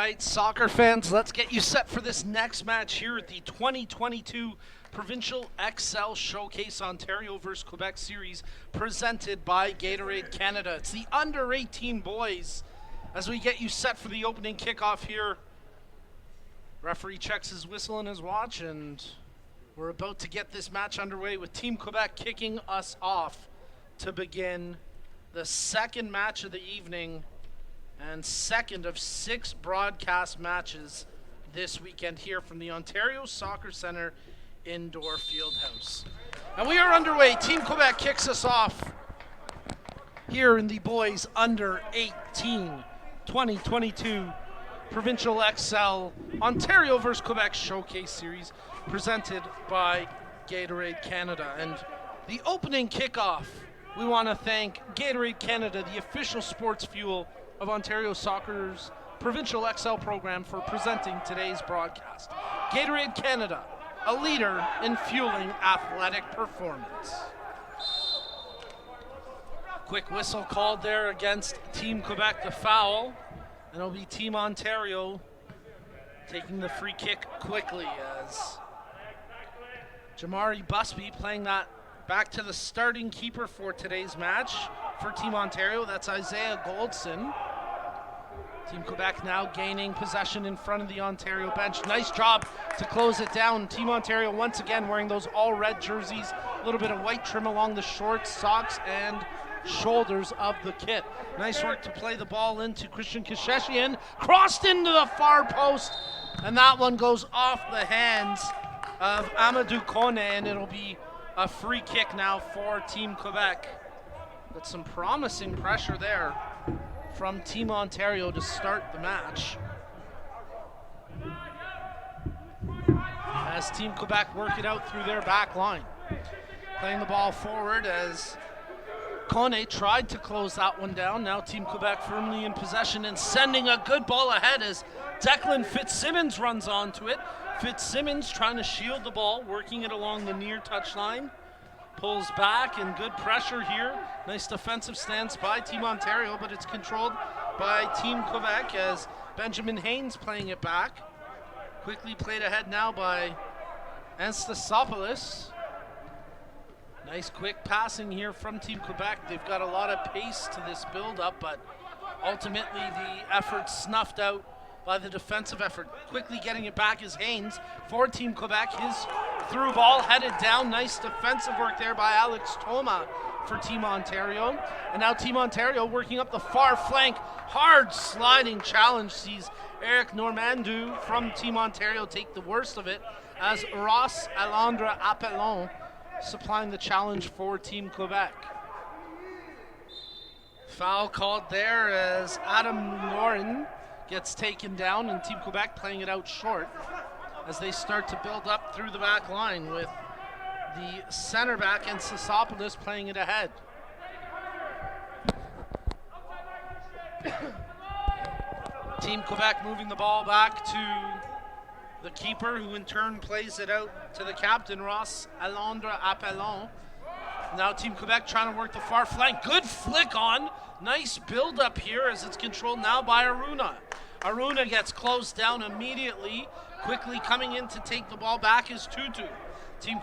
right, soccer fans, let's get you set for this next match here at the 2022 Provincial Xcel Showcase Ontario vs. Quebec Series presented by Gatorade Canada. It's the under 18 boys as we get you set for the opening kickoff here. Referee checks his whistle and his watch, and we're about to get this match underway with Team Quebec kicking us off to begin the second match of the evening and second of 6 broadcast matches this weekend here from the Ontario Soccer Centre Indoor Fieldhouse. And we are underway. Team Quebec kicks us off here in the boys under 18 2022 Provincial Xcel Ontario vs. Quebec Showcase Series presented by Gatorade Canada. And the opening kickoff, we want to thank Gatorade Canada, the official sports fuel of Ontario Soccer's Provincial Xcel program, for presenting today's broadcast. Gatorade Canada, a leader in fueling athletic performance. Quick whistle called there against Team Quebec, the foul. And it'll be Team Ontario taking the free kick quickly as Jamari Busby playing that back to the starting keeper for today's match for Team Ontario. That's Isaiah Goldson. Team Quebec now gaining possession in front of the Ontario bench. Nice job to close it down. Team Ontario once again wearing those all red jerseys, a little bit of white trim along the shorts, socks, and shoulders of the kit. Nice work to play the ball into Christian Kasheshian. Crossed into the far post, and that one goes off the hands of Amadou Kone, and it'll be a free kick now for Team Quebec. But some promising pressure there from Team Ontario to start the match, as Team Quebec work it out through their back line. Playing the ball forward as Kone tried to close that one down. Now Team Quebec firmly in possession and sending a good ball ahead as Declan Fitzsimmons runs onto it. Fitzsimmons trying to shield the ball, working it along the near touchline. Pulls back, and good pressure here. Nice defensive stance by Team Ontario, but it's controlled by Team Quebec as Benjamin Haynes playing it back. Quickly played ahead now by Anastasopoulos. Nice quick passing here from Team Quebec. They've got a lot of pace to this build-up, but ultimately the effort snuffed out by the defensive effort. Quickly getting it back is Haynes for Team Quebec. His through ball headed down. Nice defensive work there by Alex Toma for Team Ontario. And now Team Ontario working up the far flank. Hard sliding challenge sees Eric Normandou from Team Ontario take the worst of it as Ross Alondra Appelon supplying the challenge for Team Quebec. Foul called there as Adam Lauren gets taken down, and Team Quebec playing it out short as they start to build up through the back line with the center back and Sasopoulos playing it ahead. Team Quebec moving the ball back to the keeper, who in turn plays it out to the captain, Ross Alondra Appelon. Now Team Quebec trying to work the far flank. Good flick on. Nice build up here as it's controlled now by Aruna. Aruna gets closed down immediately. Quickly coming in to take the ball back is Tutu. Team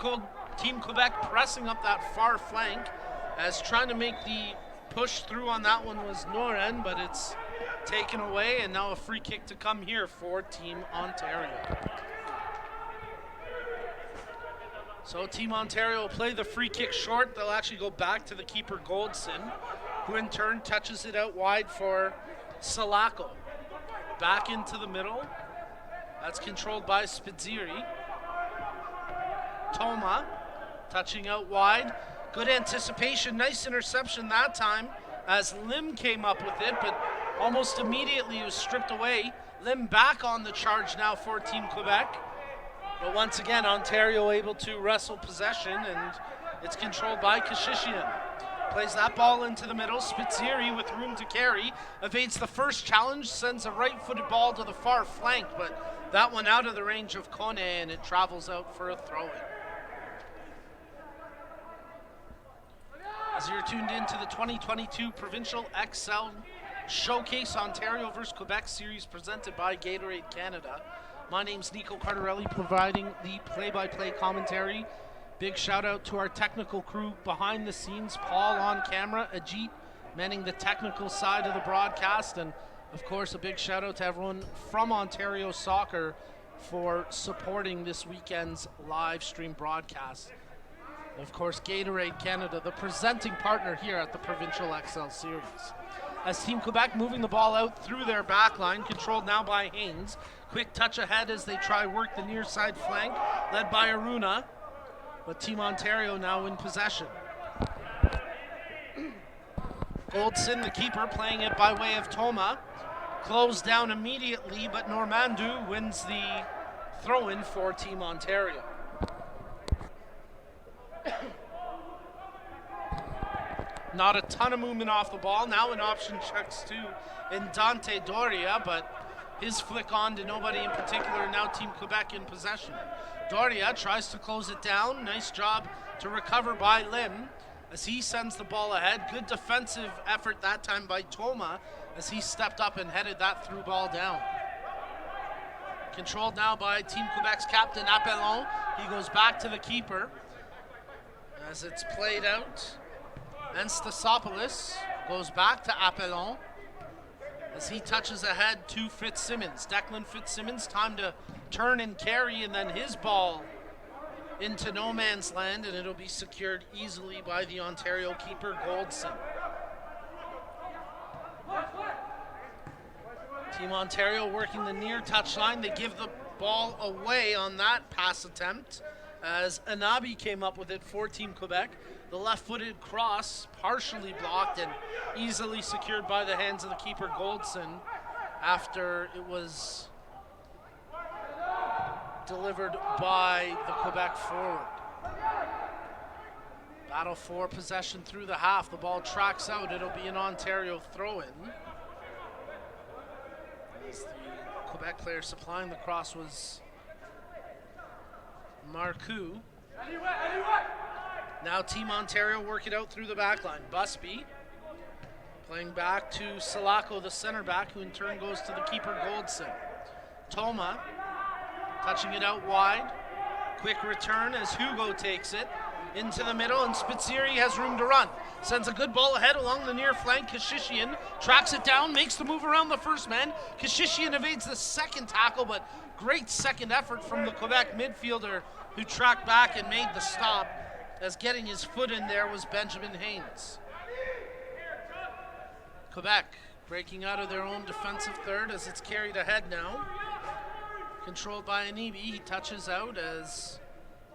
Quebec pressing up that far flank as trying to make the push through on that one was Noren, but it's taken away, and now a free kick to come here for Team Ontario. So Team Ontario will play the free kick short. They'll actually go back to the keeper Goldson, who in turn touches it out wide for Salako. Back into the middle. That's controlled by Spizziri. Toma touching out wide. Good anticipation, nice interception that time as Lim came up with it, but almost immediately it was stripped away. Lim back on the charge now for Team Quebec. But once again, Ontario able to wrestle possession, and it's controlled by Kashishian. Plays that ball into the middle. Spizziri with room to carry. Evades the first challenge, sends a right-footed ball to the far flank, but that one out of the range of Kone, and it travels out for a throw-in. As you're tuned into the 2022 Provincial Xcel Showcase Ontario vs. Quebec series presented by Gatorade Canada. My name's Nico Cardarelli, providing the play-by-play commentary. Big shout out to our technical crew behind the scenes, Paul on camera, Ajit manning the technical side of the broadcast, and of course a big shout out to everyone from Ontario Soccer for supporting this weekend's live stream broadcast. Of course, Gatorade Canada, the presenting partner here at the Provincial Xcel series. As Team Quebec moving the ball out through their back line, controlled now by Haynes. Quick touch ahead as they try work the near side flank, led by Aruna. But Team Ontario now in possession. Goldson, the keeper, playing it by way of Toma. Closed down immediately, but Normandu wins the throw-in for Team Ontario. Not a ton of movement off the ball. Now an option checks to Dante Doria, but his flick on to nobody in particular. Now Team Quebec in possession. Doria tries to close it down. Nice job to recover by Lim as he sends the ball ahead. Good defensive effort that time by Toma as he stepped up and headed that through ball down. Controlled now by Team Quebec's captain, Appelon. He goes back to the keeper as it's played out. And Stasopoulos goes back to Appelon as he touches ahead to Fitzsimmons. Declan Fitzsimmons, time to turn and carry, and then his ball into no man's land, and it'll be secured easily by the Ontario keeper, Goldson. Team Ontario working the near touchline. They give the ball away on that pass attempt as Anabi came up with it for Team Quebec. The left-footed cross partially blocked and easily secured by the hands of the keeper, Goldson, after it was delivered by the Quebec forward. Battle for possession through the half. The ball tracks out. It'll be an Ontario throw-in. As the Quebec player supplying the cross was Marcoux. Now Team Ontario work it out through the back line. Busby playing back to Salako, the center back, who in turn goes to the keeper, Goldson. Toma touching it out wide. Quick return as Hugo takes it into the middle, and Spitziri has room to run. Sends a good ball ahead along the near flank. Kashishian tracks it down, makes the move around the first man. Kashishian evades the second tackle, but great second effort from the Quebec midfielder who tracked back and made the stop, as getting his foot in there was Benjamin Haynes. Quebec breaking out of their own defensive third as it's carried ahead now. Controlled by Anibi. He touches out as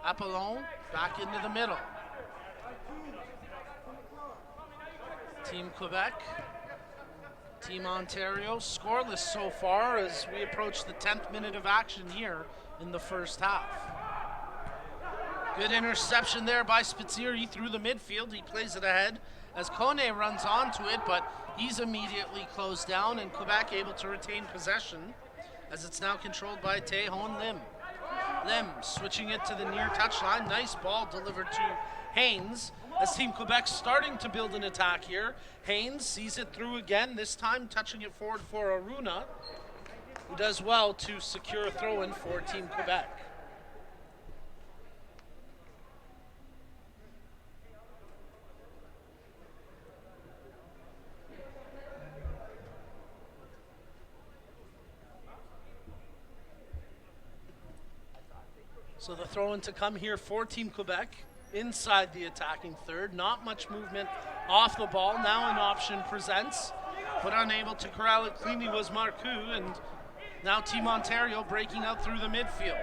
Apollon back into the middle. Team Quebec, Team Ontario scoreless so far as we approach the 10th minute of action here in the first half. Good interception there by Spitziri through the midfield. He plays it ahead as Kone runs onto it, but he's immediately closed down, and Quebec able to retain possession as it's now controlled by Tejon Lim. Lim switching it to the near touchline. Nice ball delivered to Haynes as Team Quebec starting to build an attack here. Haynes sees it through again, this time touching it forward for Aruna, who does well to secure a throw-in for Team Quebec. So the throw-in to come here for Team Quebec inside the attacking third. Not much movement off the ball. Now an option presents, but unable to corral it cleanly was Marcoux, and now Team Ontario breaking out through the midfield.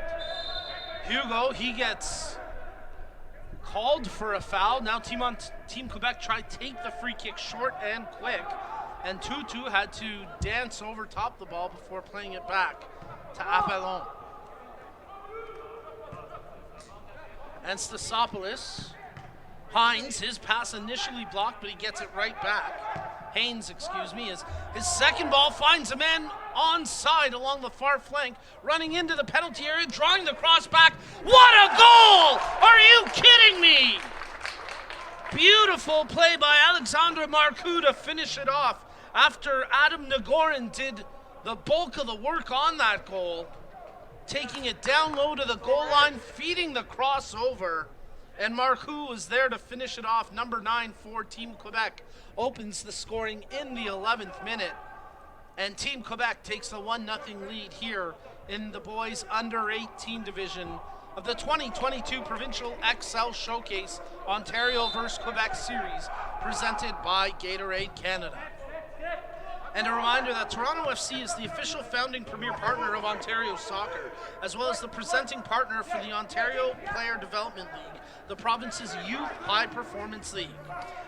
Hugo, he gets called for a foul. Now Team Quebec tried to take the free kick short and quick, and Tutu had to dance over top the ball before playing it back to Appelon. And Stasopoulos. Hines, his pass initially blocked, but he gets it right back. Haynes, excuse me, as his second ball finds a man onside along the far flank, running into the penalty area, drawing the cross back. What a goal! Are you kidding me? Beautiful play by Alexandre Marcoux to finish it off after Adam Nagorin did the bulk of the work on that goal, taking it down low to the goal line, feeding the crossover, and Marcoux was there to finish it off. Number 9 for Team Quebec opens the scoring in the 11th minute, and Team Quebec takes the 1-0 lead here in the boys under 18 division of the 2022 Provincial Xcel Showcase Ontario vs. Quebec Series, presented by Gatorade Canada. And a reminder that Toronto FC is the official founding premier partner of Ontario Soccer, as well as the presenting partner for the Ontario Player Development League, the province's youth high-performance league.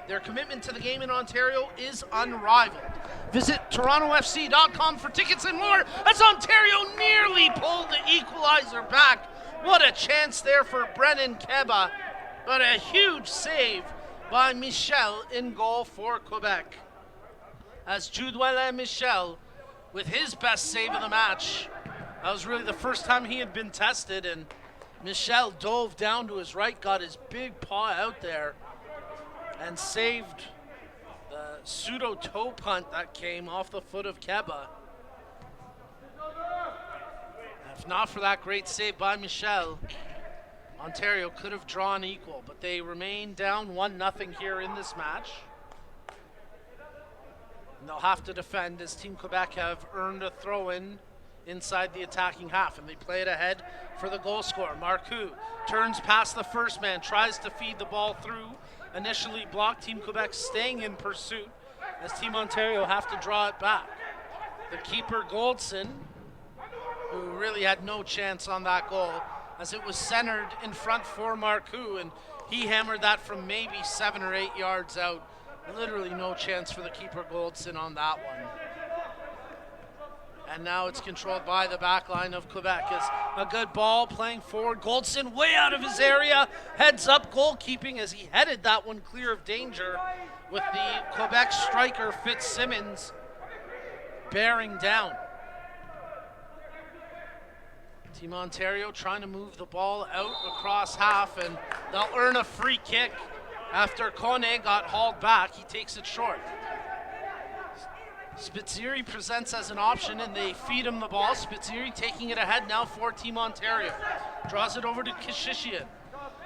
Their commitment to the game in Ontario is unrivaled. Visit TorontoFC.com for tickets and more, as Ontario nearly pulled the equalizer back. What a chance there for Brennan Keba, but a huge save by Michel in goal for Quebec, as Juduelin Michel with his best save of the match. That was really the first time he had been tested, and Michel dove down to his right, got his big paw out there, and saved the pseudo toe punt that came off the foot of Keba. If not for that great save by Michel, Ontario could have drawn equal, but they remain down 1-0 here in this match. And they'll have to defend, as Team Quebec have earned a throw-in inside the attacking half, and they play it ahead for the goal scorer. Marcoux turns past the first man, tries to feed the ball through, initially blocked. Team Quebec staying in pursuit, as Team Ontario have to draw it back. The keeper, Goldson, who really had no chance on that goal, as it was centered in front for Marcoux, and he hammered that from maybe 7 or 8 yards out. Literally no chance for the keeper, Goldson, on that one. And now it's controlled by the back line of Quebec, as a good ball playing forward. Goldson way out of his area, heads up goalkeeping as he headed that one clear of danger, with the Quebec striker Fitzsimmons bearing down. Team Ontario trying to move the ball out across half, and they'll earn a free kick after Kone got hauled back. He takes it short. Spitzeri presents as an option, and they feed him the ball. Spitzeri taking it ahead now for Team Ontario. Draws it over to Kishishian.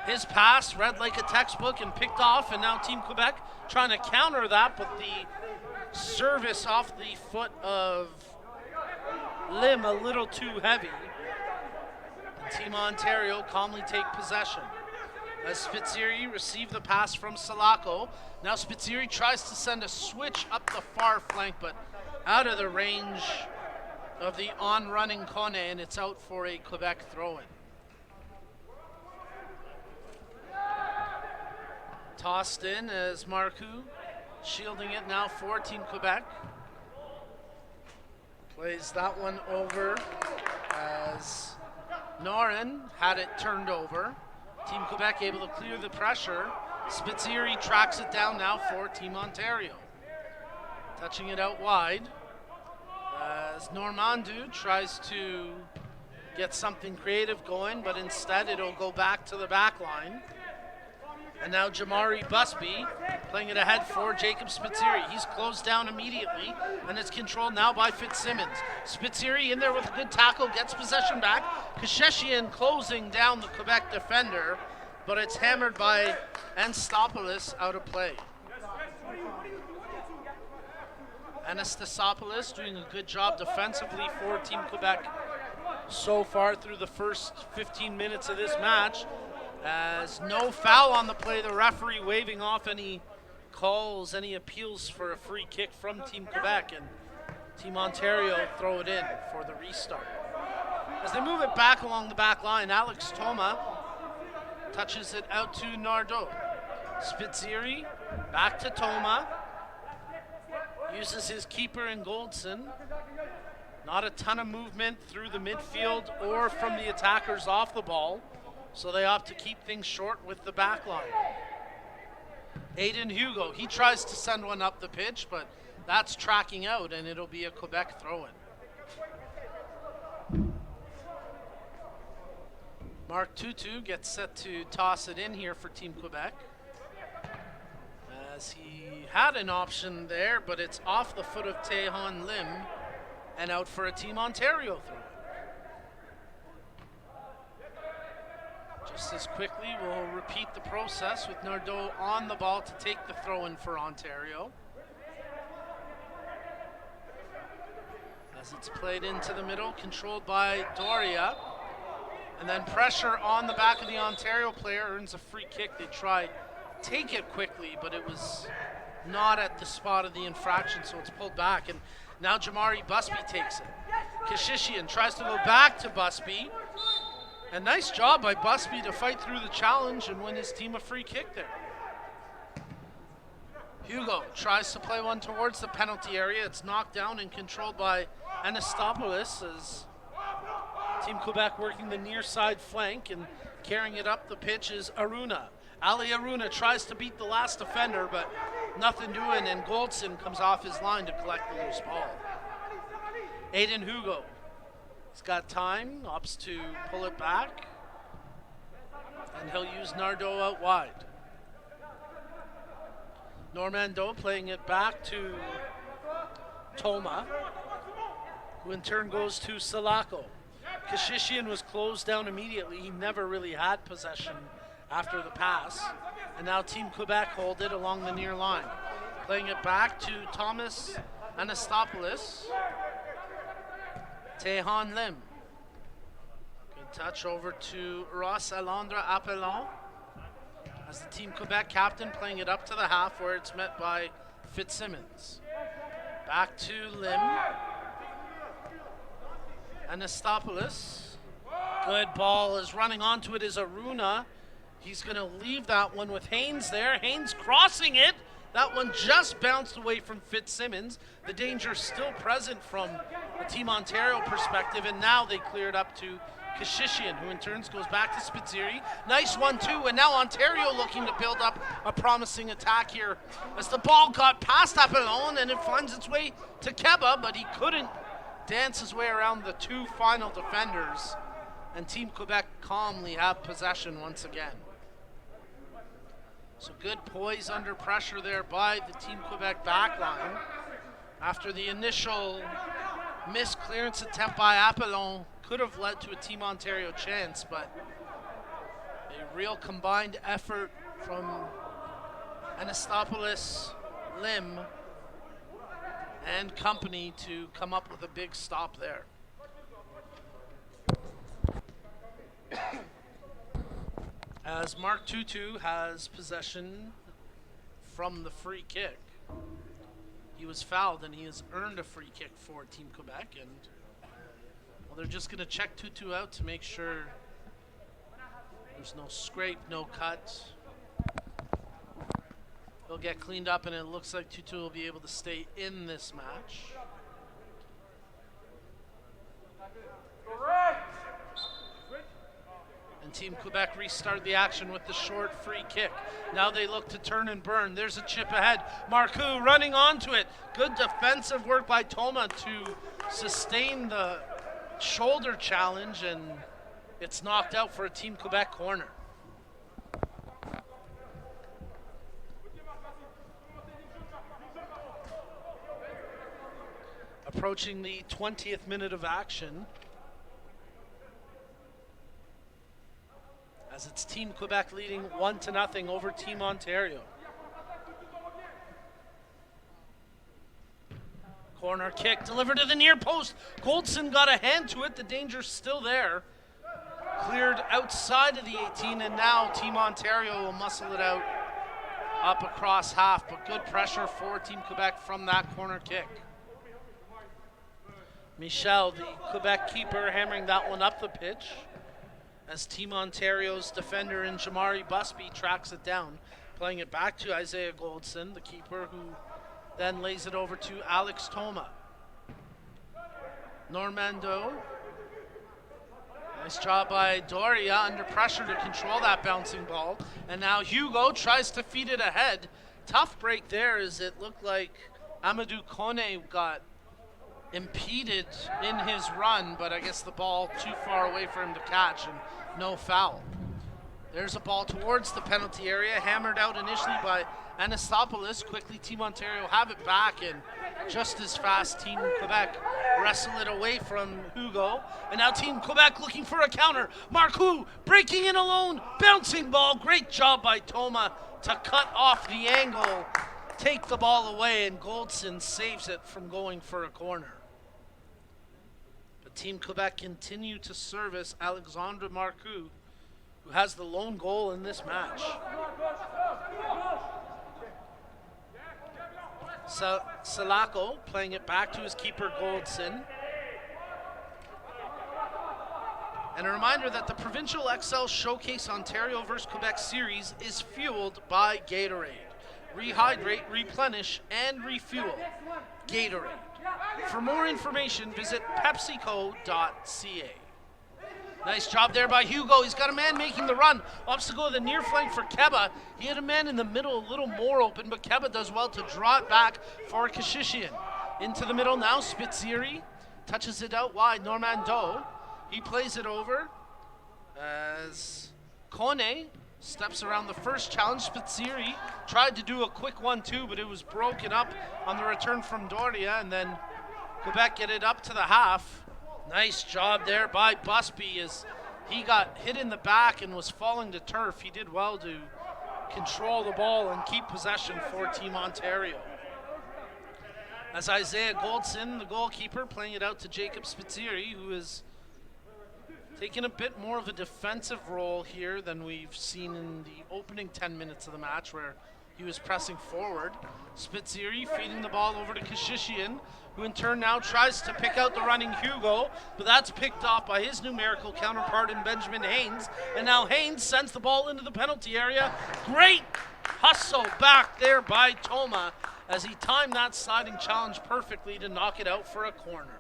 His pass read like a textbook and picked off, and now Team Quebec trying to counter that, but the service off the foot of Lim a little too heavy. And Team Ontario calmly take possession, as Spitzeri received the pass from Salako. Now Spitzeri tries to send a switch up the far flank, but out of the range of the on-running Kone, and it's out for a Quebec throw-in. Tossed in as Marcoux, shielding it now for Team Quebec. Plays that one over as Noren had it turned over. Team Quebec able to clear the pressure. Spitzeri tracks it down now for Team Ontario. Touching it out wide as Normandou tries to get something creative going, but instead it'll go back to the back line. And now Jamari Busby playing it ahead for Jacob Spitzeri. He's closed down immediately, and it's controlled now by Fitzsimmons. Spitzeri in there with a good tackle, gets possession back. Kasheshian closing down the Quebec defender, but it's hammered by Anastopoulos out of play. Anastasopoulos doing a good job defensively for Team Quebec so far through the first 15 minutes of this match, as no foul on the play. The referee waving off any calls, any appeals for a free kick from Team Quebec, and Team Ontario throw it in for the restart. As they move it back along the back line, Alex Toma touches it out to Nardo. Spitzeri back to Toma. Uses his keeper in Goldson. Not a ton of movement through the midfield or from the attackers off the ball, so they opt to keep things short with the back line. Aiden Hugo, he tries to send one up the pitch, but that's tracking out, and it'll be a Quebec throw-in. Mark Tutu gets set to toss it in here for Team Quebec, as he Had an option there, but it's off the foot of Taehan Lim and out for a Team Ontario throw. Just as quickly, we'll repeat the process with Nardo on the ball to take the throw-in for Ontario. As it's played into the middle, controlled by Doria. And then pressure on the back of the Ontario player, earns a free kick. They tried take it quickly, but it was not at the spot of the infraction, so it's pulled back. And now Jamari Busby takes it. Kashishian tries to go back to Busby. And nice job by Busby to fight through the challenge and win his team a free kick there. Hugo tries to play one towards the penalty area. It's knocked down and controlled by Anastopoulos as Team Quebec working the near side flank, and carrying it up the pitch is Aruna. Ali Aruna tries to beat the last defender, but nothing doing, and Goldson comes off his line to collect the loose ball. Aiden Hugo, he's got time, opts to pull it back, and he'll use Nardo out wide. Normando playing it back to Toma, who in turn goes to Salako. Kashishian was closed down immediately. He never really had possession after the pass. And now Team Quebec hold it along the near line. Playing it back to Thomas Anastopoulos. Taehan Lim. Good touch over to Ross Alondra Appelon. As the Team Quebec captain playing it up to the half, where it's met by Fitzsimmons. Back to Lim. Anastopoulos. Good ball, is running onto it is Aruna. He's going to leave that one with Haynes there. Haynes crossing it. That one just bounced away from Fitzsimmons. The danger still present from the Team Ontario perspective, and now they clear it up to Kashishian, who in turns goes back to Spitziri. Nice 1-2, and now Ontario looking to build up a promising attack here as the ball got past Appelon and it finds its way to Keba, but he couldn't dance his way around the two final defenders, and Team Quebec calmly have possession once again. So good poise under pressure there by the Team Quebec backline. After the initial missed clearance attempt by Appelon could have led to a Team Ontario chance, but a real combined effort from Anastopoulos, Lim, and company to come up with a big stop there. As Mark Tutu has possession from the free kick. He was fouled and he has earned a free kick for Team Quebec, and well, they're just going to check Tutu out to make sure there's no scrape, no cut. He'll get cleaned up, and it looks like Tutu will be able to stay in this match. And Team Quebec restart the action with the short free kick. Now they look to turn and burn. There's a chip ahead. Marcoux running onto it. Good defensive work by Toma to sustain the shoulder challenge, and it's knocked out for a Team Quebec corner. Approaching the 20th minute of action, as it's Team Quebec leading 1-0 over Team Ontario. Corner kick delivered to the near post. Goldson got a hand to it. The danger's still there. Cleared outside of the 18, and now Team Ontario will muscle it out up across half, but good pressure for Team Quebec from that corner kick. Michel, the Quebec keeper, hammering that one up the pitch as Team Ontario's defender in Jamari Busby tracks it down. Playing it back to Isaiah Goldson, the keeper, who then lays it over to Alex Toma. Normando. Nice job by Doria under pressure to control that bouncing ball. And now Hugo tries to feed it ahead. Tough break there, as it looked like Amadou Kone got impeded in his run, but I guess the ball too far away for him to catch, and no foul. There's a ball towards the penalty area, hammered out initially by Anastopoulos. Quickly, Team Ontario have it back, and just as fast, Team Quebec wrestle it away from Hugo. And now Team Quebec looking for a counter. Marcoux breaking in alone, bouncing ball. Great job by Toma to cut off the angle, take the ball away, and Goldson saves it from going for a corner. But Team Quebec continue to service Alexandre Marcoux, who has the lone goal in this match. Salako playing it back to his keeper, Goldson. And a reminder that the Provincial Xcel Showcase Ontario vs. Quebec series is fueled by Gatorade. Rehydrate, replenish, and refuel. Gatorade. For more information, visit pepsico.ca. Nice job there by Hugo. He's got a man making the run. Opts to go to the near flank for Keba. He had a man in the middle, a little more open, but Keba does well to draw it back for Kashishian. Into the middle now, Spitziri touches it out wide. Normando, he plays it over as Kone steps around the first challenge. Spitziri tried to do a quick 1-2, but it was broken up on the return from Doria, and then Quebec get it up to the half. Nice job there by Busby as he got hit in the back and was falling to turf. He did well to control the ball and keep possession for Team Ontario. As Isaiah Goldson, the goalkeeper, playing it out to Jacob Spitziri, who is taking a bit more of a defensive role here than we've seen in the opening 10 minutes of the match, where he was pressing forward. Spitziri feeding the ball over to Kashishian, who in turn now tries to pick out the running Hugo, but that's picked off by his numerical counterpart in Benjamin Haynes. And now Haynes sends the ball into the penalty area. Great hustle back there by Toma as he timed that sliding challenge perfectly to knock it out for a corner.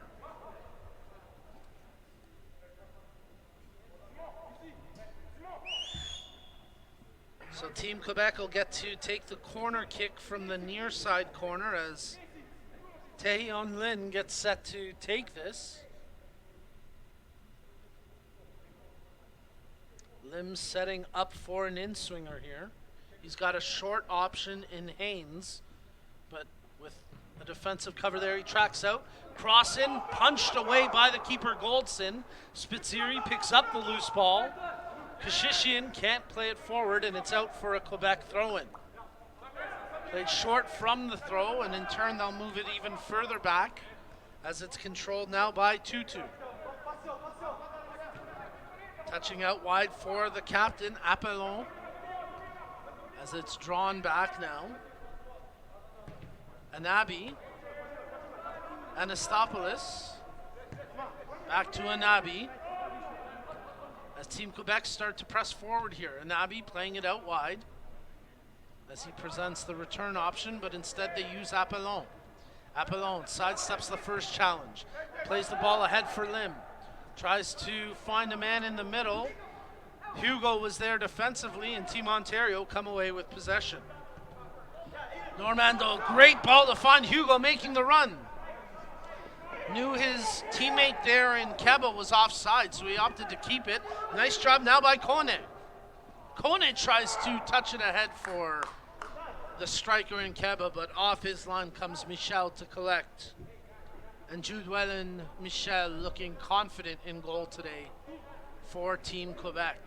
So Team Quebec will get to take the corner kick from the near side corner as Taehyun Lin gets set to take this. Lim setting up for an in-swinger here. He's got a short option in Haynes, but with a defensive cover there, he tracks out. Cross in, punched away by the keeper Goldson. Spitziri picks up the loose ball. Kashishian can't play it forward, and it's out for a Quebec throw-in. Played short from the throw, and in turn they'll move it even further back as it's controlled now by Tutu. Touching out wide for the captain, Appelon, as it's drawn back now. Anabi, Anastopoulos, back to Anabi. As Team Quebec start to press forward here. Anabi playing it out wide as he presents the return option, but instead they use Appelon. Appelon sidesteps the first challenge, plays the ball ahead for Lim, tries to find a man in the middle. Hugo was there defensively, and Team Ontario come away with possession. Normando, great ball to find Hugo making the run. Knew his teammate there in Keba was offside, so he opted to keep it. Nice job now by Kone. Kone tries to touch it ahead for the striker in Keba, but off his line comes Michel to collect. And Judwellen Michel looking confident in goal today for Team Quebec.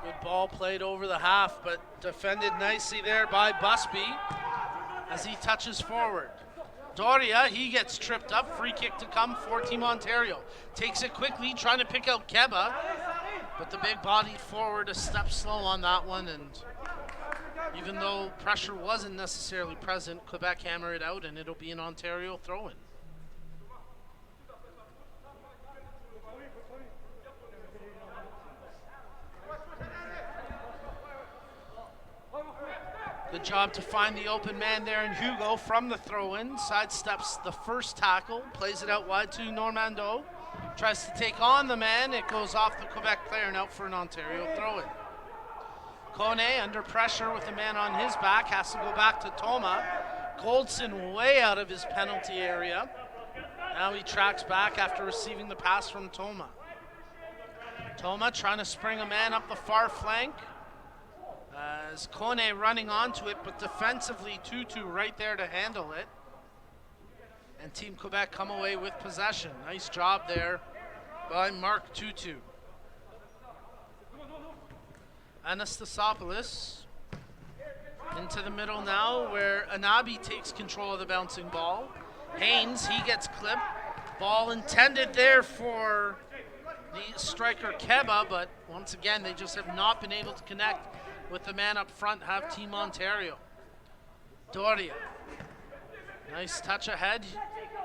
Good ball played over the half, but defended nicely there by Busby as he touches forward. Doria, he gets tripped up. Free kick to come for Team Ontario. Takes it quickly, trying to pick out Keba, but the big-bodied forward a step slow on that one, and even though pressure wasn't necessarily present, Quebec hammer it out, and it'll be an Ontario throw-in. Good job to find the open man there in Hugo from the throw-in. Sidesteps the first tackle, plays it out wide to Normando. Tries to take on the man. It goes off the Quebec player and out for an Ontario throw-in. Kone under pressure with the man on his back, has to go back to Toma. Goldson way out of his penalty area. Now he tracks back after receiving the pass from Toma. Toma trying to spring a man up the far flank. As Kone running onto it, but defensively Tutu right there to handle it. And Team Quebec come away with possession. Nice job there by Mark Tutu. Anastasopoulos into the middle now, where Anabi takes control of the bouncing ball. Haynes, he gets clipped. Ball intended there for the striker Keba, but once again, they just have not been able to connect with the man up front, have Team Ontario. Doria. Nice touch ahead.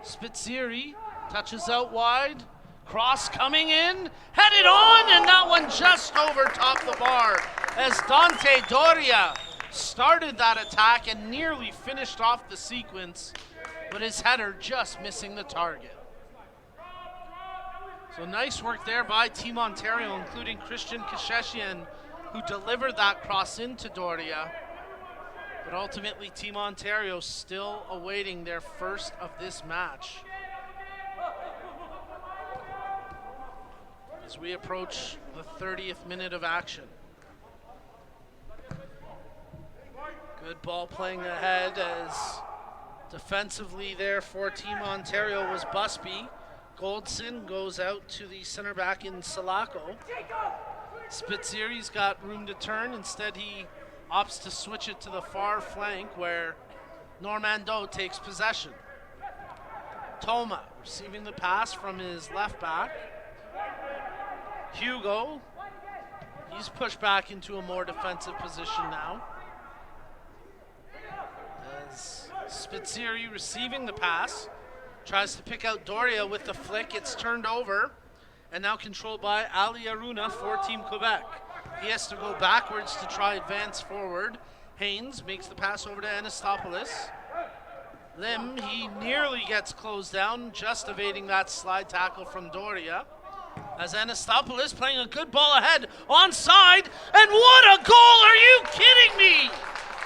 Spitziri touches out wide. Cross coming in, headed on, and that one just over top the bar as Dante Doria started that attack and nearly finished off the sequence, but his header just missing the target. So nice work there by Team Ontario, including Christian Kasheshian, who delivered that cross into Doria. But ultimately, Team Ontario still awaiting their first of this match. As we approach the 30th minute of action. Good ball playing ahead as defensively there for Team Ontario was Busby. Goldson goes out to the center back in Salako. Spitziri's got room to turn. Instead, he opts to switch it to the far flank where Normando takes possession. Toma receiving the pass from his left back. Hugo, he's pushed back into a more defensive position now. As Spitziri receiving the pass, tries to pick out Doria with the flick. It's turned over and now controlled by Ali Aruna for Team Quebec. He has to go backwards to try advance forward. Haynes makes the pass over to Anastopoulos. Lim, he nearly gets closed down, just evading that slide tackle from Doria. As Anastopoulos playing a good ball ahead, onside, and what a goal, are you kidding me?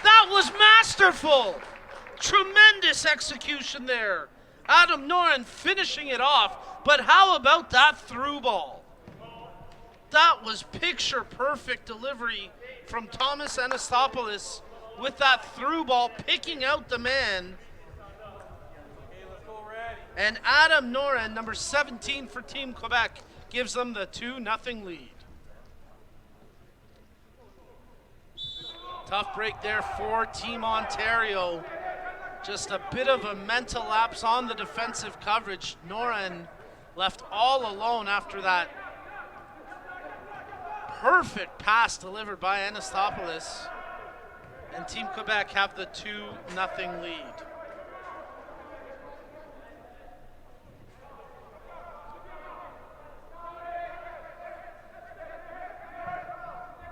That was masterful. Tremendous execution there. Adam Noren finishing it off, but how about that through ball? That was picture perfect delivery from Thomas Anastopoulos with that through ball, picking out the man. And Adam Noren, number 17 for Team Quebec, gives them the 2-0 lead. Tough break there for Team Ontario. Just a bit of a mental lapse on the defensive coverage. Noren left all alone after that perfect pass delivered by Anastopoulos. And Team Quebec have the 2-0 lead.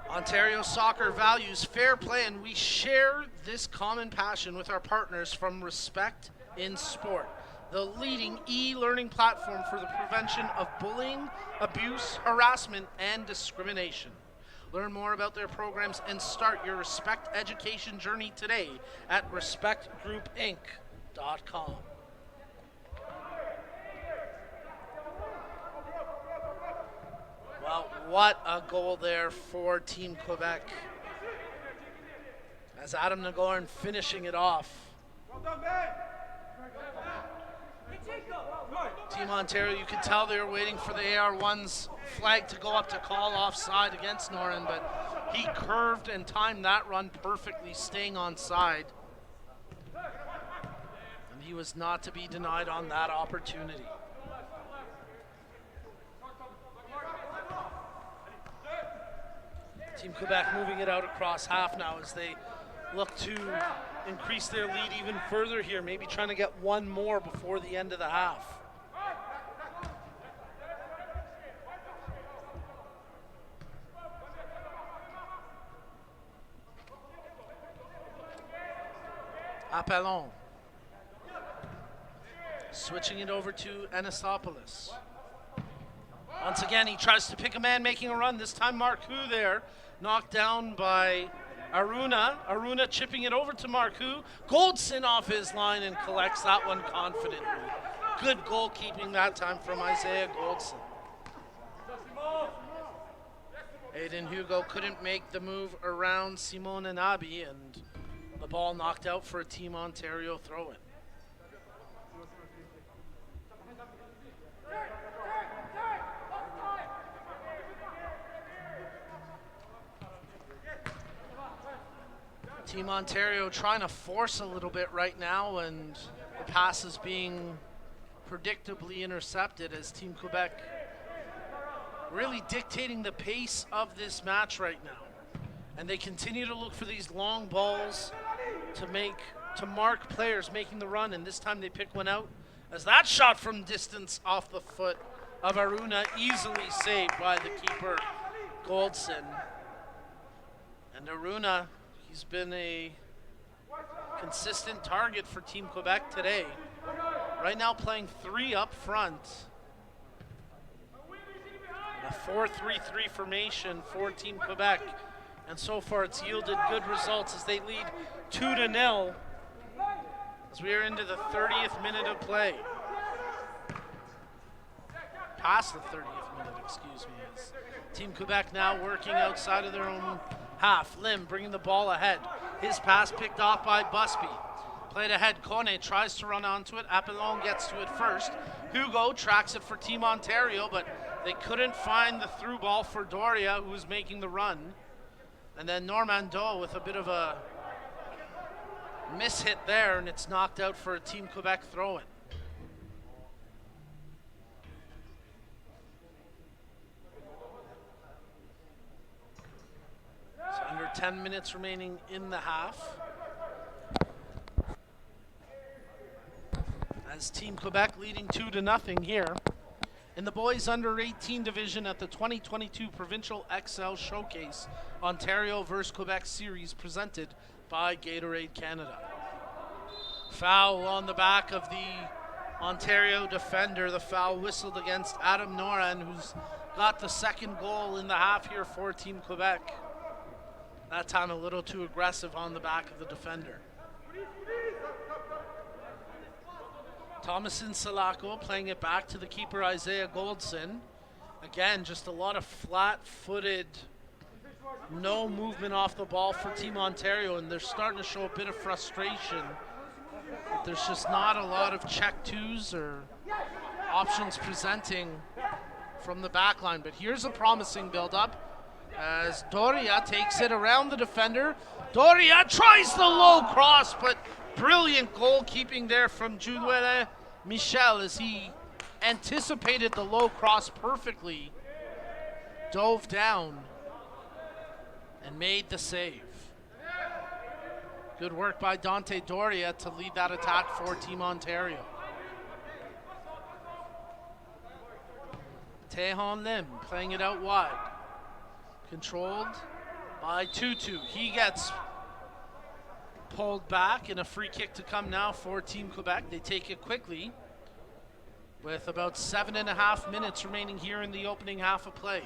Ontario Soccer values fair play, and we share this common passion with our partners from Respect in Sport, the leading e-learning platform for the prevention of bullying, abuse, harassment, and discrimination. Learn more about their programs and start your Respect education journey today at respectgroupinc.com. Well, what a goal there for Team Quebec. As Adam Nagorn finishing it off. Team Ontario, you could tell they were waiting for the AR1's flag to go up to call offside against Noren, but he curved and timed that run perfectly, staying onside. And he was not to be denied on that opportunity. Team Quebec moving it out across half now as they look to increase their lead even further here, maybe trying to get one more before the end of the half. Appelon. Switching it over to Anastopoulos. Once again, he tries to pick a man making a run. This time Marcoux there. Knocked down by Aruna. Aruna chipping it over to Marcoux. Goldson off his line and collects that one confidently. Good goalkeeping that time from Isaiah Goldson. Aiden Hugo couldn't make the move around Simone Nabi, and the ball knocked out for a Team Ontario throw-in. Team Ontario trying to force a little bit right now, and the pass is being predictably intercepted as Team Quebec really dictating the pace of this match right now. And they continue to look for these long balls to mark players making the run, and this time they pick one out as that shot from distance off the foot of Aruna easily saved by the keeper Goldson. And Aruna, he's been a consistent target for Team Quebec today. Right now playing 3 up front. A 4-3-3 formation for Team Quebec. And so far it's yielded good results as they lead 2-0 as we are into the 30th minute of play. Past the 30th minute, excuse me. As Team Quebec now working outside of their own half. Lim bringing the ball ahead. His pass picked off by Busby. Played ahead, Kone tries to run onto it. Appelon gets to it first. Hugo tracks it for Team Ontario, but they couldn't find the through ball for Doria, who was making the run. And then Normando with a bit of a mishit there, and it's knocked out for a Team Quebec throw-in. So under 10 minutes remaining in the half. As Team Quebec leading 2-0 here in the boys under 18 division at the 2022 Provincial Xcel Showcase Ontario vs Quebec series presented by Gatorade Canada. Foul on the back of the Ontario defender. The foul whistled against Adam Noran, who's got the second goal in the half here for Team Quebec. That time a little too aggressive on the back of the defender. Thomason Salako playing it back to the keeper Isaiah Goldson. Again, just a lot of flat-footed, no movement off the ball for Team Ontario, and they're starting to show a bit of frustration. There's just not a lot of check twos or options presenting from the back line. But here's a promising build-up as Doria takes it around the defender. Doria tries the low cross, but brilliant goalkeeping there from Jules Michel as he anticipated the low cross perfectly, dove down, and made the save. Good work by Dante Doria to lead that attack for Team Ontario. Tejon Lim playing it out wide. Controlled by Tutu. He gets pulled back, and a free kick to come now for Team Quebec. They take it quickly with about 7.5 minutes remaining here in the opening half of play.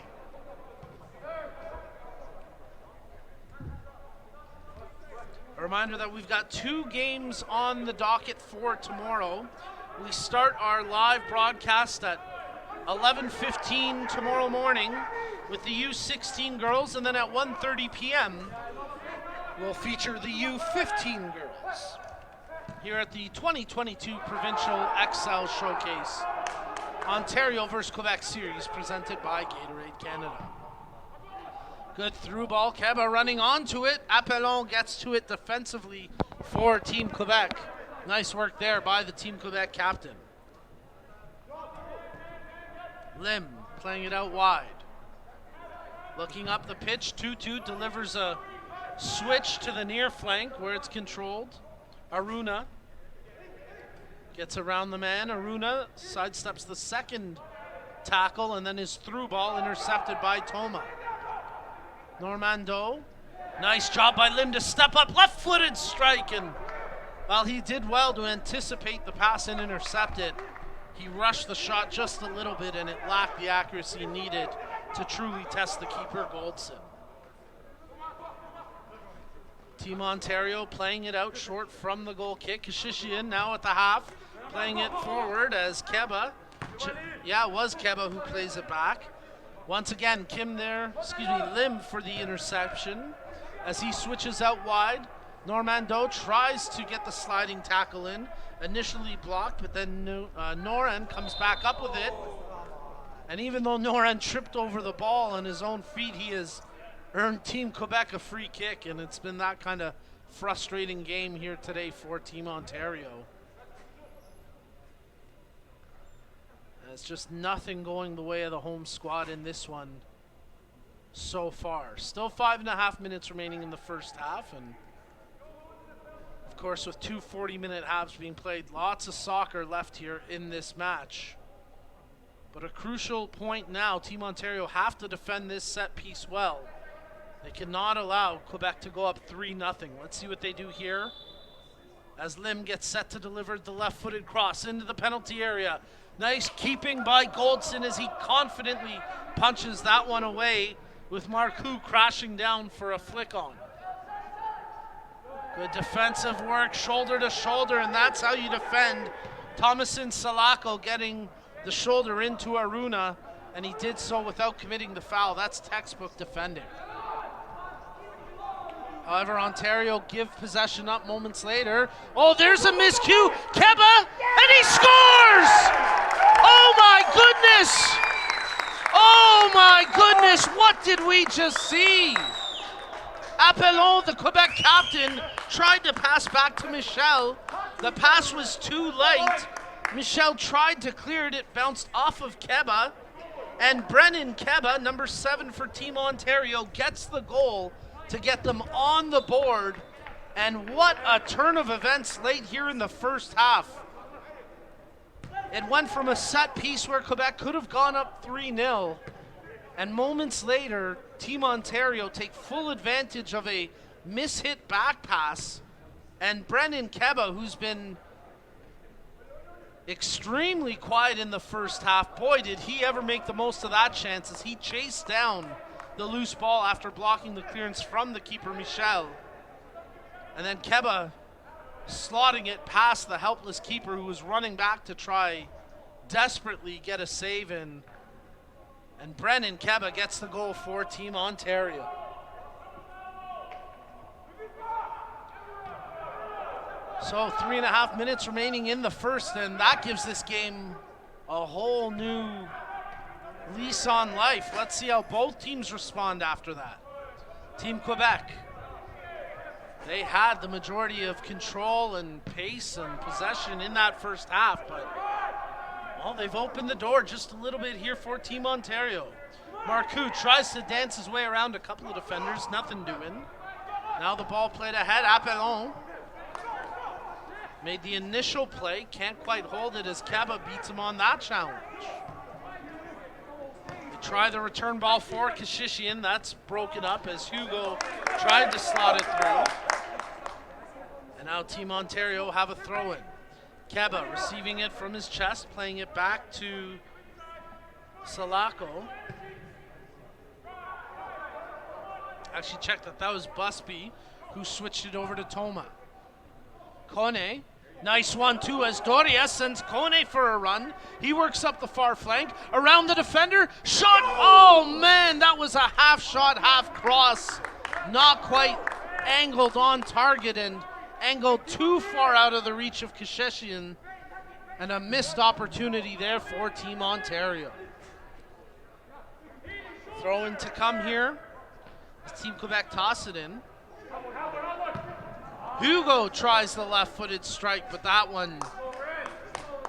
A reminder that we've got 2 games on the docket for tomorrow. We start our live broadcast at 11:15 tomorrow morning with the U16 girls, and then at 1:30 p.m. we'll feature the U15 girls here at the 2022 Provincial Xcel Showcase Ontario vs Quebec series presented by Gatorade Canada. Good through ball, Keba running onto it. Appelon gets to it defensively for Team Quebec. Nice work there by the Team Quebec captain. Lim playing it out wide. Looking up the pitch, Tutu delivers a switch to the near flank where it's controlled. Aruna gets around the man. Aruna sidesteps the second tackle, and then his through ball intercepted by Toma. Normando, nice job by Lim to step up, left-footed strike, and while he did well to anticipate the pass and intercept it, he rushed the shot just a little bit and it lacked the accuracy needed to truly test the keeper, Goldson. Team Ontario playing it out short from the goal kick. Kashishian now at the half, playing it forward as Keba. It was Keba who plays it back. Once again, Lim for the interception. As he switches out wide, Normando tries to get the sliding tackle in. Initially blocked, but then Noren comes back up with it. And even though Noren tripped over the ball on his own feet, he has earned Team Quebec a free kick, and it's been that kind of frustrating game here today for Team Ontario. It's just nothing going the way of the home squad in this one so far. Still 5.5 minutes remaining in the first half, and of course with two 40-minute halves being played, lots of soccer left here in this match. But a crucial point now, Team Ontario have to defend this set piece well. They cannot allow Quebec to go up 3-0. Let's see what they do here. As Lim gets set to deliver the left-footed cross into the penalty area. Nice keeping by Goldson as he confidently punches that one away, with Marcoux crashing down for a flick on. Good defensive work, shoulder to shoulder, and that's how you defend. Thomason Salako getting the shoulder into Aruna, and he did so without committing the foul. That's textbook defending. However, Ontario give possession up moments later. Oh, there's a miscue. Keba, and he scores! Oh my goodness! Oh my goodness, what did we just see? Appelon, the Quebec captain, tried to pass back to Michel. The pass was too light. Michel tried to clear it. It bounced off of Keba. And Brennan Keba, number 7 for Team Ontario, gets the goal to get them on the board. And what a turn of events late here in the first half. It went from a set piece where Quebec could have gone up 3-0, and moments later, Team Ontario take full advantage of a mishit back pass, and Brennan Keba, who's been extremely quiet in the first half, boy, did he ever make the most of that chance as he chased down the loose ball after blocking the clearance from the keeper, Michel. And then Keba slotting it past the helpless keeper who was running back to try desperately get a save in. And Brennan Keba gets the goal for Team Ontario. So 3.5 minutes remaining in the first, and that gives this game a whole new lease on life. Let's see how both teams respond after that. Team Quebec, they had the majority of control and pace and possession in that first half, but well, they've opened the door just a little bit here for Team Ontario. Marcoux tries to dance his way around a couple of defenders, nothing doing. Now the ball played ahead. Appelon made the initial play, can't quite hold it as Keba beats him on that challenge. They try the return ball for Kashishian. That's broken up as Hugo tried to slot it through. And now Team Ontario have a throw-in. Keba receiving it from his chest, playing it back to Salako. Actually checked that was Busby who switched it over to Toma. Kone, nice one too as Doria sends Kone for a run. He works up the far flank, around the defender, shot, oh man, that was a half shot, half cross. Not quite angled on target and angled too far out of the reach of Kashishian, and a missed opportunity there for Team Ontario. Throw in to come here. Team Quebec toss it in. Hugo tries the left-footed strike, but that one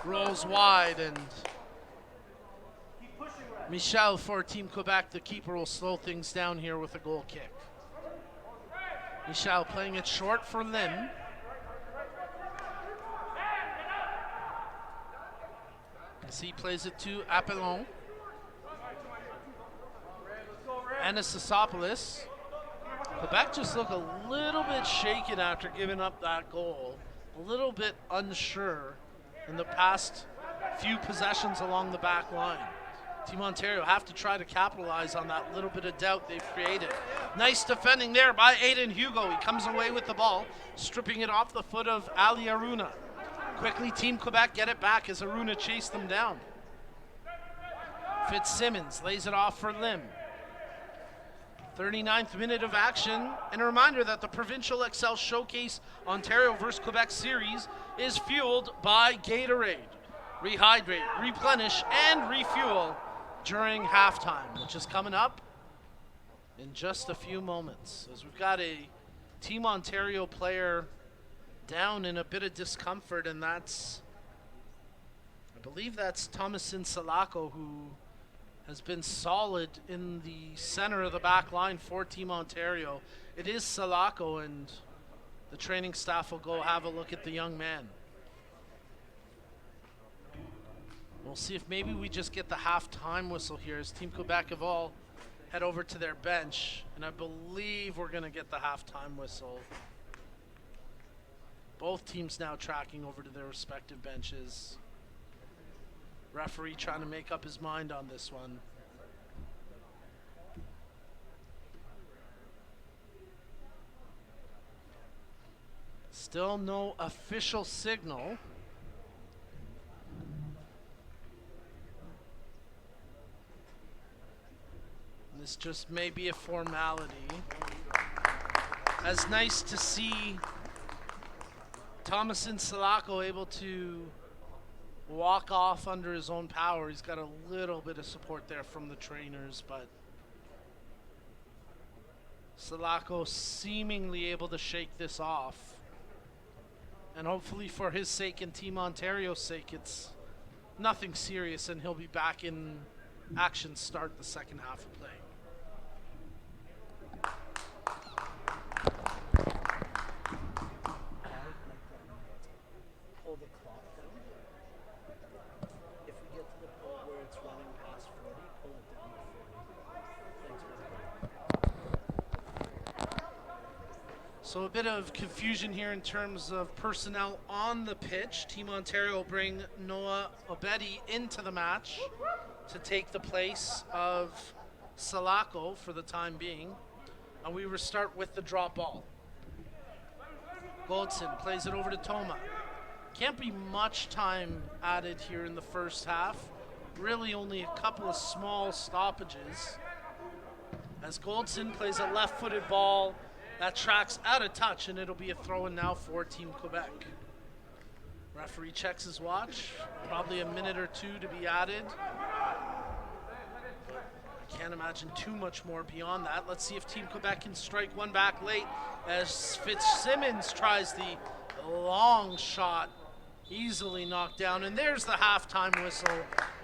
rolls wide, and Michel for Team Quebec, the keeper, will slow things down here with a goal kick. Michel playing it short for Lim. As he plays it to Appelon. Anastasopoulos. Quebec just look a little bit shaken after giving up that goal. A little bit unsure in the past few possessions along the back line. Team Ontario have to try to capitalize on that little bit of doubt they've created. Nice defending there by Aiden Hugo. He comes away with the ball, stripping it off the foot of Ali Aruna. Quickly, Team Quebec get it back as Aruna chased them down. Fitzsimmons lays it off for Lim. 39th minute of action, and a reminder that the Provincial Xcel Showcase Ontario vs. Quebec series is fueled by Gatorade. Rehydrate, replenish, and refuel during halftime, which is coming up in just a few moments, as we've got a Team Ontario player down in a bit of discomfort, and I believe that's Thomasin Salako, who has been solid in the center of the back line for Team Ontario. It is Salako, and the training staff will go have a look at the young man. We'll see if maybe we just get the halftime whistle here, as Team Quebec have all head over to their bench, and I believe we're going to get the halftime whistle. Both teams now tracking over to their respective benches. Referee trying to make up his mind on this one. Still no official signal. This just may be a formality. As nice to see Thomasin Salako able to walk off under his own power. He's got a little bit of support there from the trainers, but Salako seemingly able to shake this off. And hopefully for his sake and Team Ontario's sake, it's nothing serious, and he'll be back in action start the second half of play. So a bit of confusion here in terms of personnel on the pitch. Team Ontario will bring Noah Obedi into the match to take the place of Salako for the time being. And we restart with the drop ball. Goldson plays it over to Toma. Can't be much time added here in the first half. Really only a couple of small stoppages. As Goldson plays a left-footed ball that tracks out of touch, and it'll be a throw-in now for Team Quebec. Referee checks his watch. Probably a minute or two to be added. I can't imagine too much more beyond that. Let's see if Team Quebec can strike one back late, as Fitzsimmons tries the long shot, easily knocked down, and there's the halftime whistle.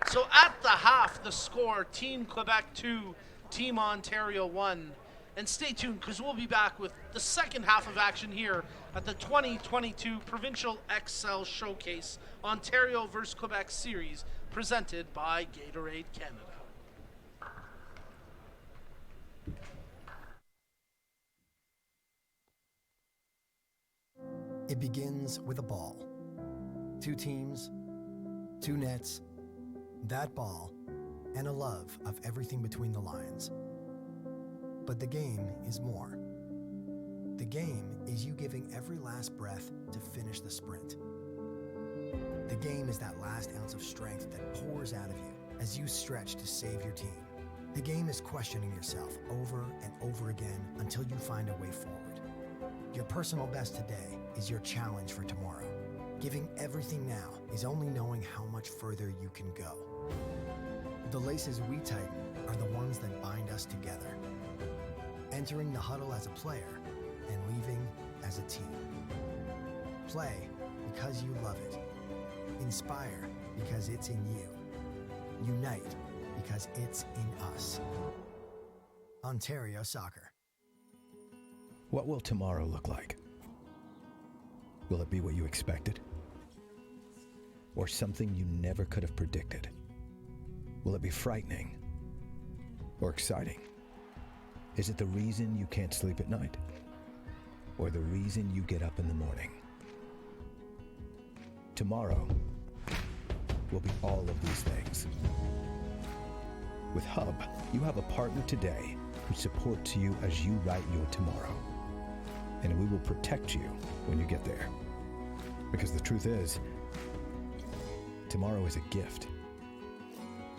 So at the half, the score, Team Quebec 2, Team Ontario 1. And stay tuned, because we'll be back with the second half of action here at the 2022 Provincial Xcel Showcase Ontario vs. Quebec series, presented by Gatorade Canada. It begins with a ball. Two teams, two nets, that ball, and a love of everything between the lines. But the game is more. The game is you giving every last breath to finish the sprint. The game is that last ounce of strength that pours out of you as you stretch to save your team. The game is questioning yourself over and over again until you find a way forward. Your personal best today is your challenge for tomorrow. Giving everything now is only knowing how much further you can go. The laces we tighten are the ones that bind us together. Entering the huddle as a player and leaving as a team. Play because you love it. Inspire because it's in you. Unite because it's in us. Ontario Soccer. What will tomorrow look like? Will it be what you expected? Or something you never could have predicted? Will it be frightening or exciting? Is it the reason you can't sleep at night? Or the reason you get up in the morning? Tomorrow will be all of these things. With Hub, you have a partner today who supports you as you write your tomorrow. And we will protect you when you get there. Because the truth is, tomorrow is a gift.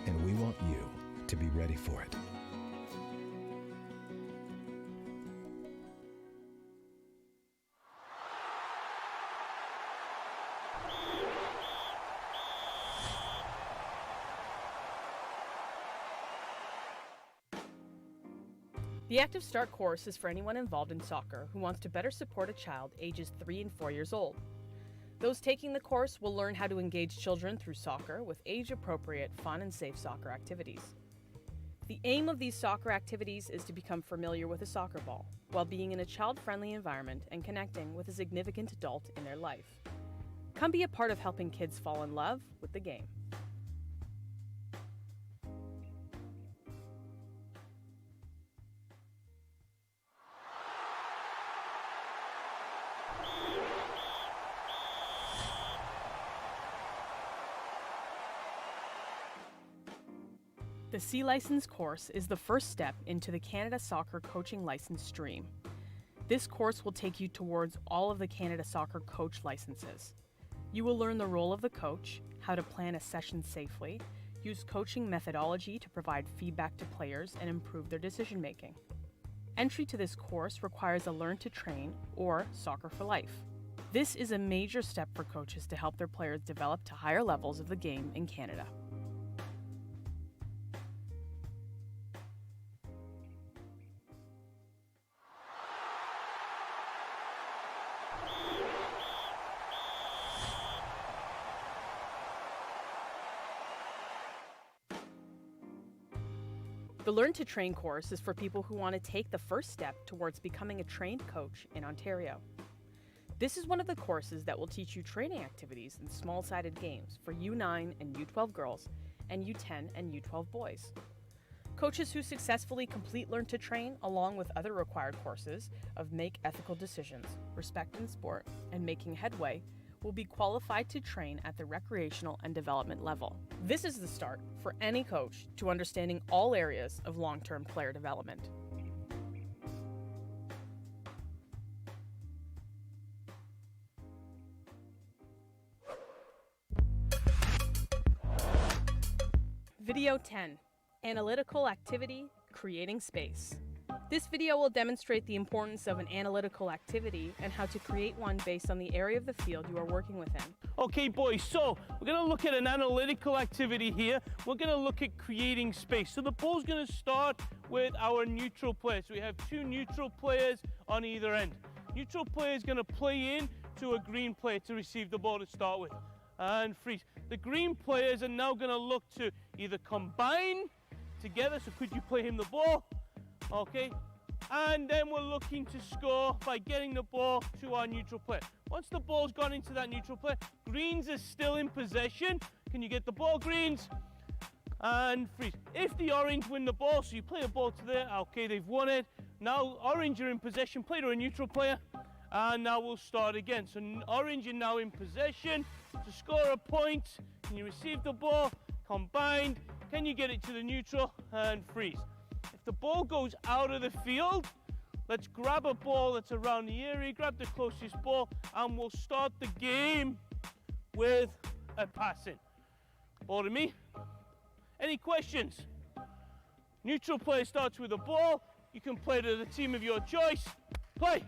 And we want you to be ready for it. The Active Start course is for anyone involved in soccer who wants to better support a child ages 3 and 4 years old. Those taking the course will learn how to engage children through soccer with age-appropriate, fun and safe soccer activities. The aim of these soccer activities is to become familiar with a soccer ball, while being in a child-friendly environment and connecting with a significant adult in their life. Come be a part of helping kids fall in love with the game. The C License course is the first step into the Canada Soccer Coaching License stream. This course will take you towards all of the Canada Soccer Coach licenses. You will learn the role of the coach, how to plan a session safely, use coaching methodology to provide feedback to players and improve their decision making. Entry to this course requires a Learn to Train or Soccer for Life. This is a major step for coaches to help their players develop to higher levels of the game in Canada. The Learn to Train course is for people who want to take the first step towards becoming a trained coach in Ontario. This is one of the courses that will teach you training activities in small-sided games for U9 and U12 girls and U10 and U12 boys. Coaches who successfully complete Learn to Train, along with other required courses of Make Ethical Decisions, Respect in Sport, and Making Headway, will be qualified to train at the recreational and development level. This is the start for any coach to understanding all areas of long-term player development. Video 10, Analytical Activity, Creating Space. This video will demonstrate the importance of an analytical activity and how to create one based on the area of the field you are working within. Okay boys, so we're going to look at an analytical activity here. We're going to look at creating space. So the ball's going to start with our neutral player. So we have two neutral players on either end. Neutral player is going to play in to a green player to receive the ball to start with. And freeze. The green players are now going to look to either combine together, so could you play him the ball? Okay, and then we're looking to score by getting the ball to our neutral player. Once the ball's gone into that neutral player, greens is still in possession. Can you get the ball, greens? And freeze. If the orange win the ball, so you play the ball to there, okay, they've won it. Now orange are in possession, play to a neutral player, and now we'll start again. So orange are now in possession to score a point. Can you receive the ball? Combined. Can you get it to the neutral? And freeze. If the ball goes out of the field, let's grab a ball that's around the area, grab the closest ball, and we'll start the game with a passing. Ball to me. Any questions? Neutral player starts with a ball. You can play to the team of your choice. Play.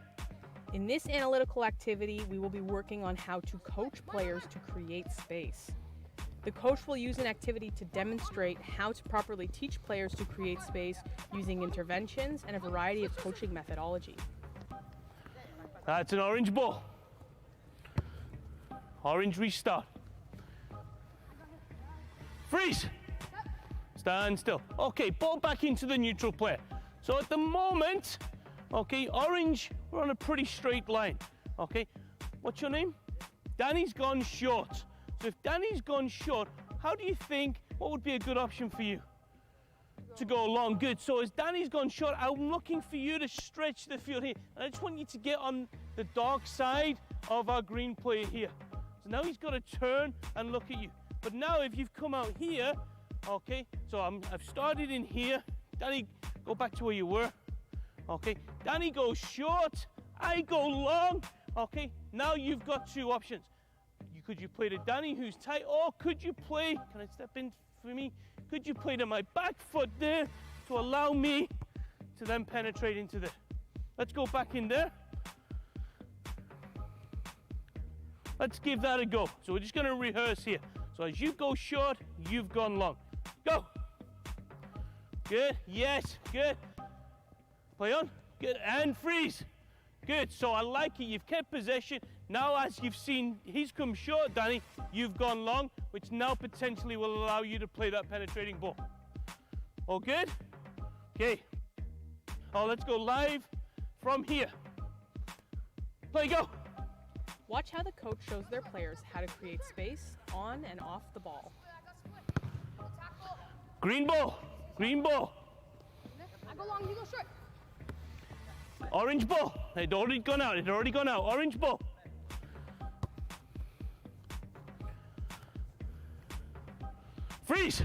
In this analytical activity, we will be working on how to coach players to create space. The coach will use an activity to demonstrate how to properly teach players to create space using interventions and a variety of coaching methodology. That's an orange ball. Orange restart. Freeze. Stand still. Okay, ball back into the neutral player. So at the moment, okay, orange, we're on a pretty straight line. Okay, what's your name? Danny's gone short. So if Danny's gone short, how do you think, what would be a good option for you? To go long, good. So as Danny's gone short, I'm looking for you to stretch the field here. And I just want you to get on the dark side of our green player here. So now he's got to turn and look at you. But now if you've come out here, okay, so I've started in here. Danny, go back to where you were. Okay, Danny goes short, I go long. Okay, now you've got two options. Could you play to Danny, who's tight, or could you play, can I step in for me? Could you play to my back foot there to allow me to then penetrate into there? Let's go back in there. Let's give that a go. So we're just going to rehearse here. So as you go short, you've gone long. Go. Good. Yes. Good. Play on. Good. And freeze. Good. So I like it. You've kept possession. Now as you've seen, he's come short, Danny. You've gone long, which now potentially will allow you to play that penetrating ball. All good? Okay. Oh, let's go live from here. Play, go. Watch how the coach shows their players how to create space on and off the ball. Green ball. Green ball. I go long, you go short. Orange ball. It already gone out. It already gone out. Orange ball. Freeze.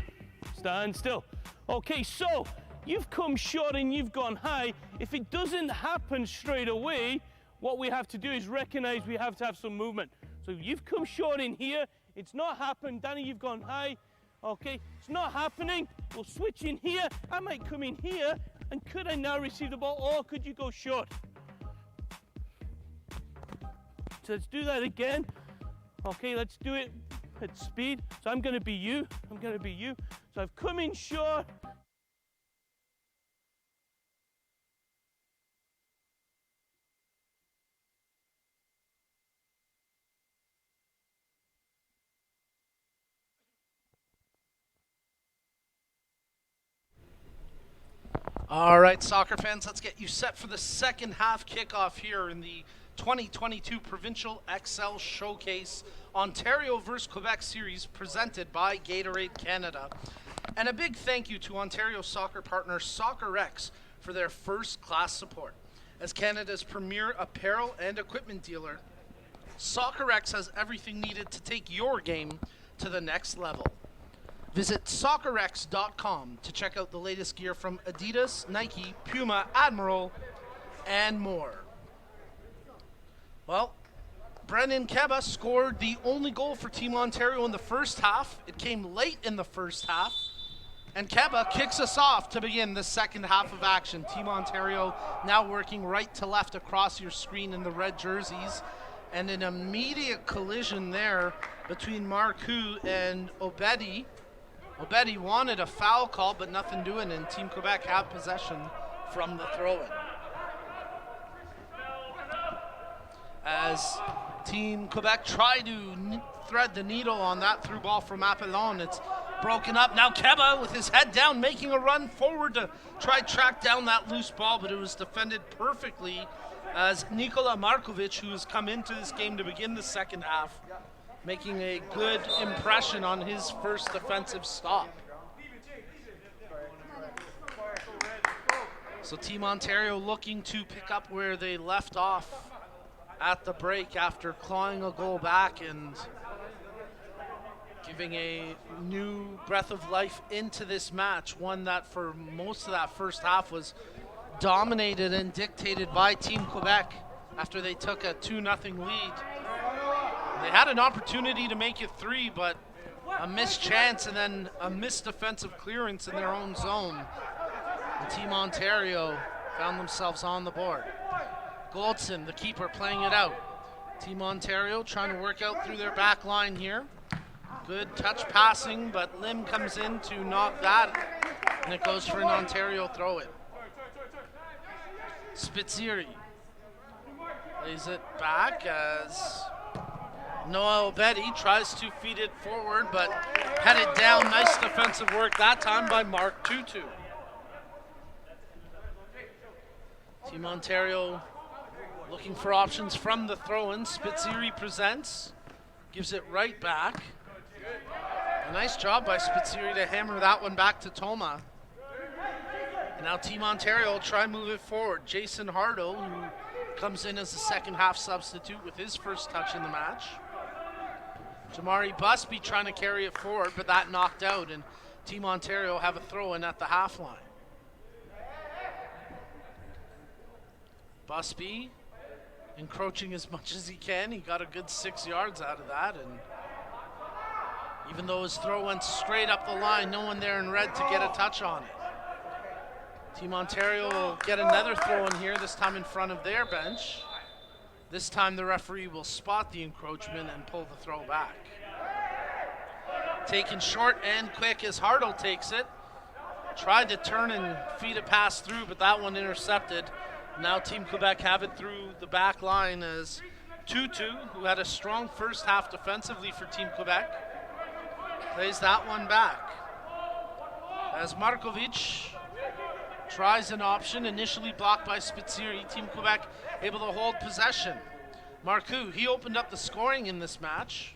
Stand still. Okay, so you've come short and you've gone high. If it doesn't happen straight away, what we have to do is recognize we have to have some movement. So you've come short in here. It's not happened. Danny, you've gone high. Okay, it's not happening. We'll switch in here. I might come in here. And could I now receive the ball, or could you go short? So let's do that again. Okay, let's do it at speed. So I'm going to be you. I'm going to be you. So I've come in short. All right, soccer fans, let's get you set for the second half kickoff here in the 2022 Provincial Xcel Showcase Ontario vs. Quebec series presented by Gatorade Canada. And a big thank you to Ontario soccer partner SoccerX for their first-class support. As Canada's premier apparel and equipment dealer, SoccerX has everything needed to take your game to the next level. Visit SoccerX.com to check out the latest gear from Adidas, Nike, Puma, Admiral, and more. Well, Brendan Keba scored the only goal for Team Ontario in the first half. It came late in the first half. And Keba kicks us off to begin the second half of action. Team Ontario now working right to left across your screen in the red jerseys. And an immediate collision there between Marcoux and Obedi. Obedi wanted a foul call, but nothing doing, and Team Quebec have possession from the throw-in. As Team Quebec try to thread the needle on that through ball from Apollon, it's broken up. Now Keba with his head down, making a run forward to try track down that loose ball, but it was defended perfectly as Nikola Markovic, who has come into this game to begin the second half, making a good impression on his first defensive stop. So Team Ontario looking to pick up where they left off at the break after clawing a goal back and giving a new breath of life into this match, one that for most of that first half was dominated and dictated by Team Quebec after they took a 2-0 lead. They had an opportunity to make it 3, but a missed chance and then a missed defensive clearance in their own zone. And Team Ontario found themselves on the board. Goldson, the keeper, playing it out. Team Ontario trying to work out through their back line here. Good touch passing, but Lim comes in to knock that, and it goes for an Ontario throw-in. Spitziri lays it back as Noah Obedi tries to feed it forward, but headed down. Nice defensive work that time by Mark Tutu. Team Ontario looking for options from the throw-in. Spitziri presents, gives it right back. A nice job by Spitziri to hammer that one back to Toma. And now Team Ontario will try and move it forward. Jason Hardo, who comes in as a second half substitute with his first touch in the match. Jamari Busby trying to carry it forward, but that knocked out, and Team Ontario have a throw-in at the half line. Busby encroaching as much as he can. He got a good 6 yards out of that, and Even though his throw went straight up the line, no one there in red to get a touch on it. Team Ontario will get another throw in here, this time in front of their bench. This time the referee will spot the encroachment and pull the throw back. Taken short and quick as Hartle takes it. Tried to turn and feed it past through, but that one intercepted. Now Team Quebec have it through the back line as Tutu, who had a strong first half defensively for Team Quebec, plays that one back. As Markovic tries an option, initially blocked by Spitziri. Team Quebec able to hold possession. Marcoux, he opened up the scoring in this match.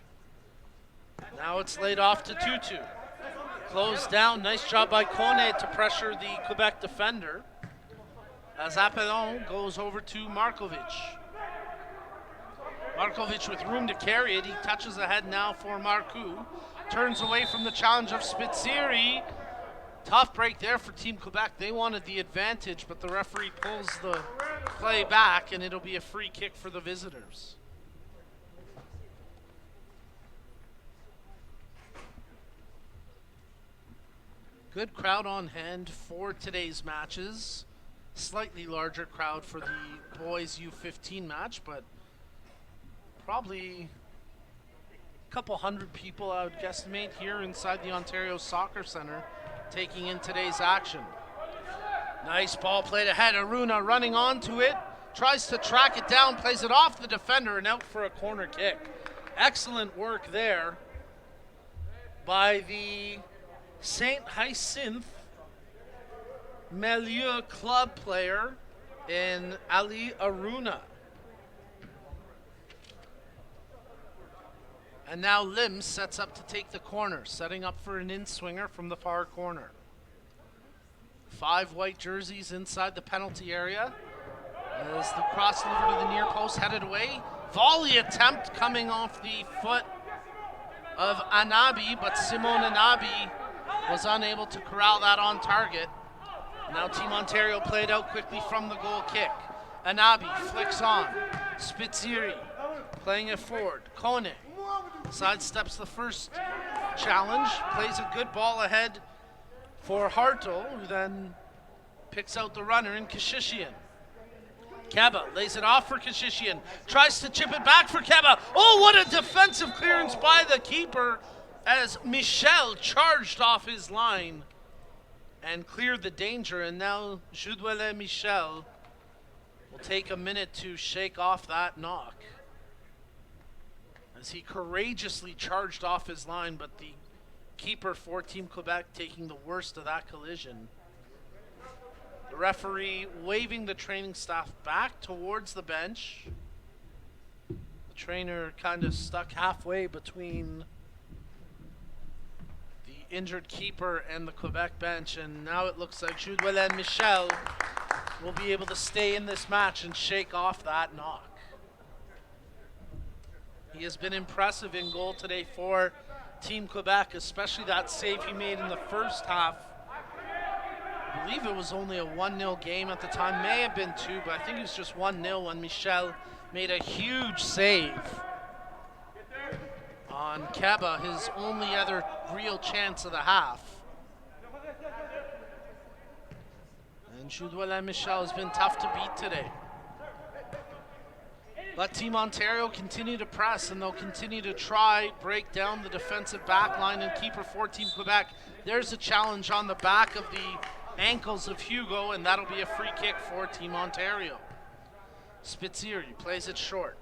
Now it's laid off to Tutu. Closed down, nice job by Kone to pressure the Quebec defender. As Appelon goes over to Markovic. Markovic with room to carry it, he touches ahead now for Marcoux. Turns away from the challenge of Spitziri. Tough break there for Team Quebec. They wanted the advantage, but the referee pulls the play back, and it'll be a free kick for the visitors. Good crowd on hand for today's matches. Slightly larger crowd for the boys U15 match, but probably a couple hundred people, I would guesstimate, here inside the Ontario Soccer Centre taking in today's action. Nice ball played ahead. Aruna running onto it, tries to track it down, plays it off the defender and out for a corner kick. Excellent work there by the St. Hyacinthe Milieu club player in Ali Aruna. And now Lim sets up to take the corner, setting up for an in-swinger from the far corner. 5 white jerseys inside the penalty area. As the cross delivered to the near post, headed away. Volley attempt coming off the foot of Anabi, but Simone Anabi was unable to corral that on target. Now Team Ontario played out quickly from the goal kick. Anabi flicks on. Spitziri playing it forward. Kone sidesteps the first challenge, plays a good ball ahead for Hartle, who then picks out the runner in Kashishian. Keba lays it off for Kashishian, tries to chip it back for Keba. Oh, what a defensive clearance by the keeper as Michel charged off his line and cleared the danger, and now Juduele Michel will take a minute to shake off that knock as he courageously charged off his line, but the keeper for Team Quebec taking the worst of that collision. The referee waving the training staff back towards the bench. The trainer kind of stuck halfway between the injured keeper and the Quebec bench, and now it looks like Juduele Michel will be able to stay in this match and shake off that knock. He has been impressive in goal today for Team Quebec, especially that save he made in the first half. I believe it was only a 1-0 game at the time. May have been 2, but I think it was just 1-0 when Michel made a huge save on Keba, his only other real chance of the half. And Juduele Michel has been tough to beat today. Let Team Ontario continue to press, and they'll continue to try break down the defensive back line and keeper for Team Quebec. There's a challenge on the back of the ankles of Hugo, and that'll be a free kick for Team Ontario. Spitziri plays it short.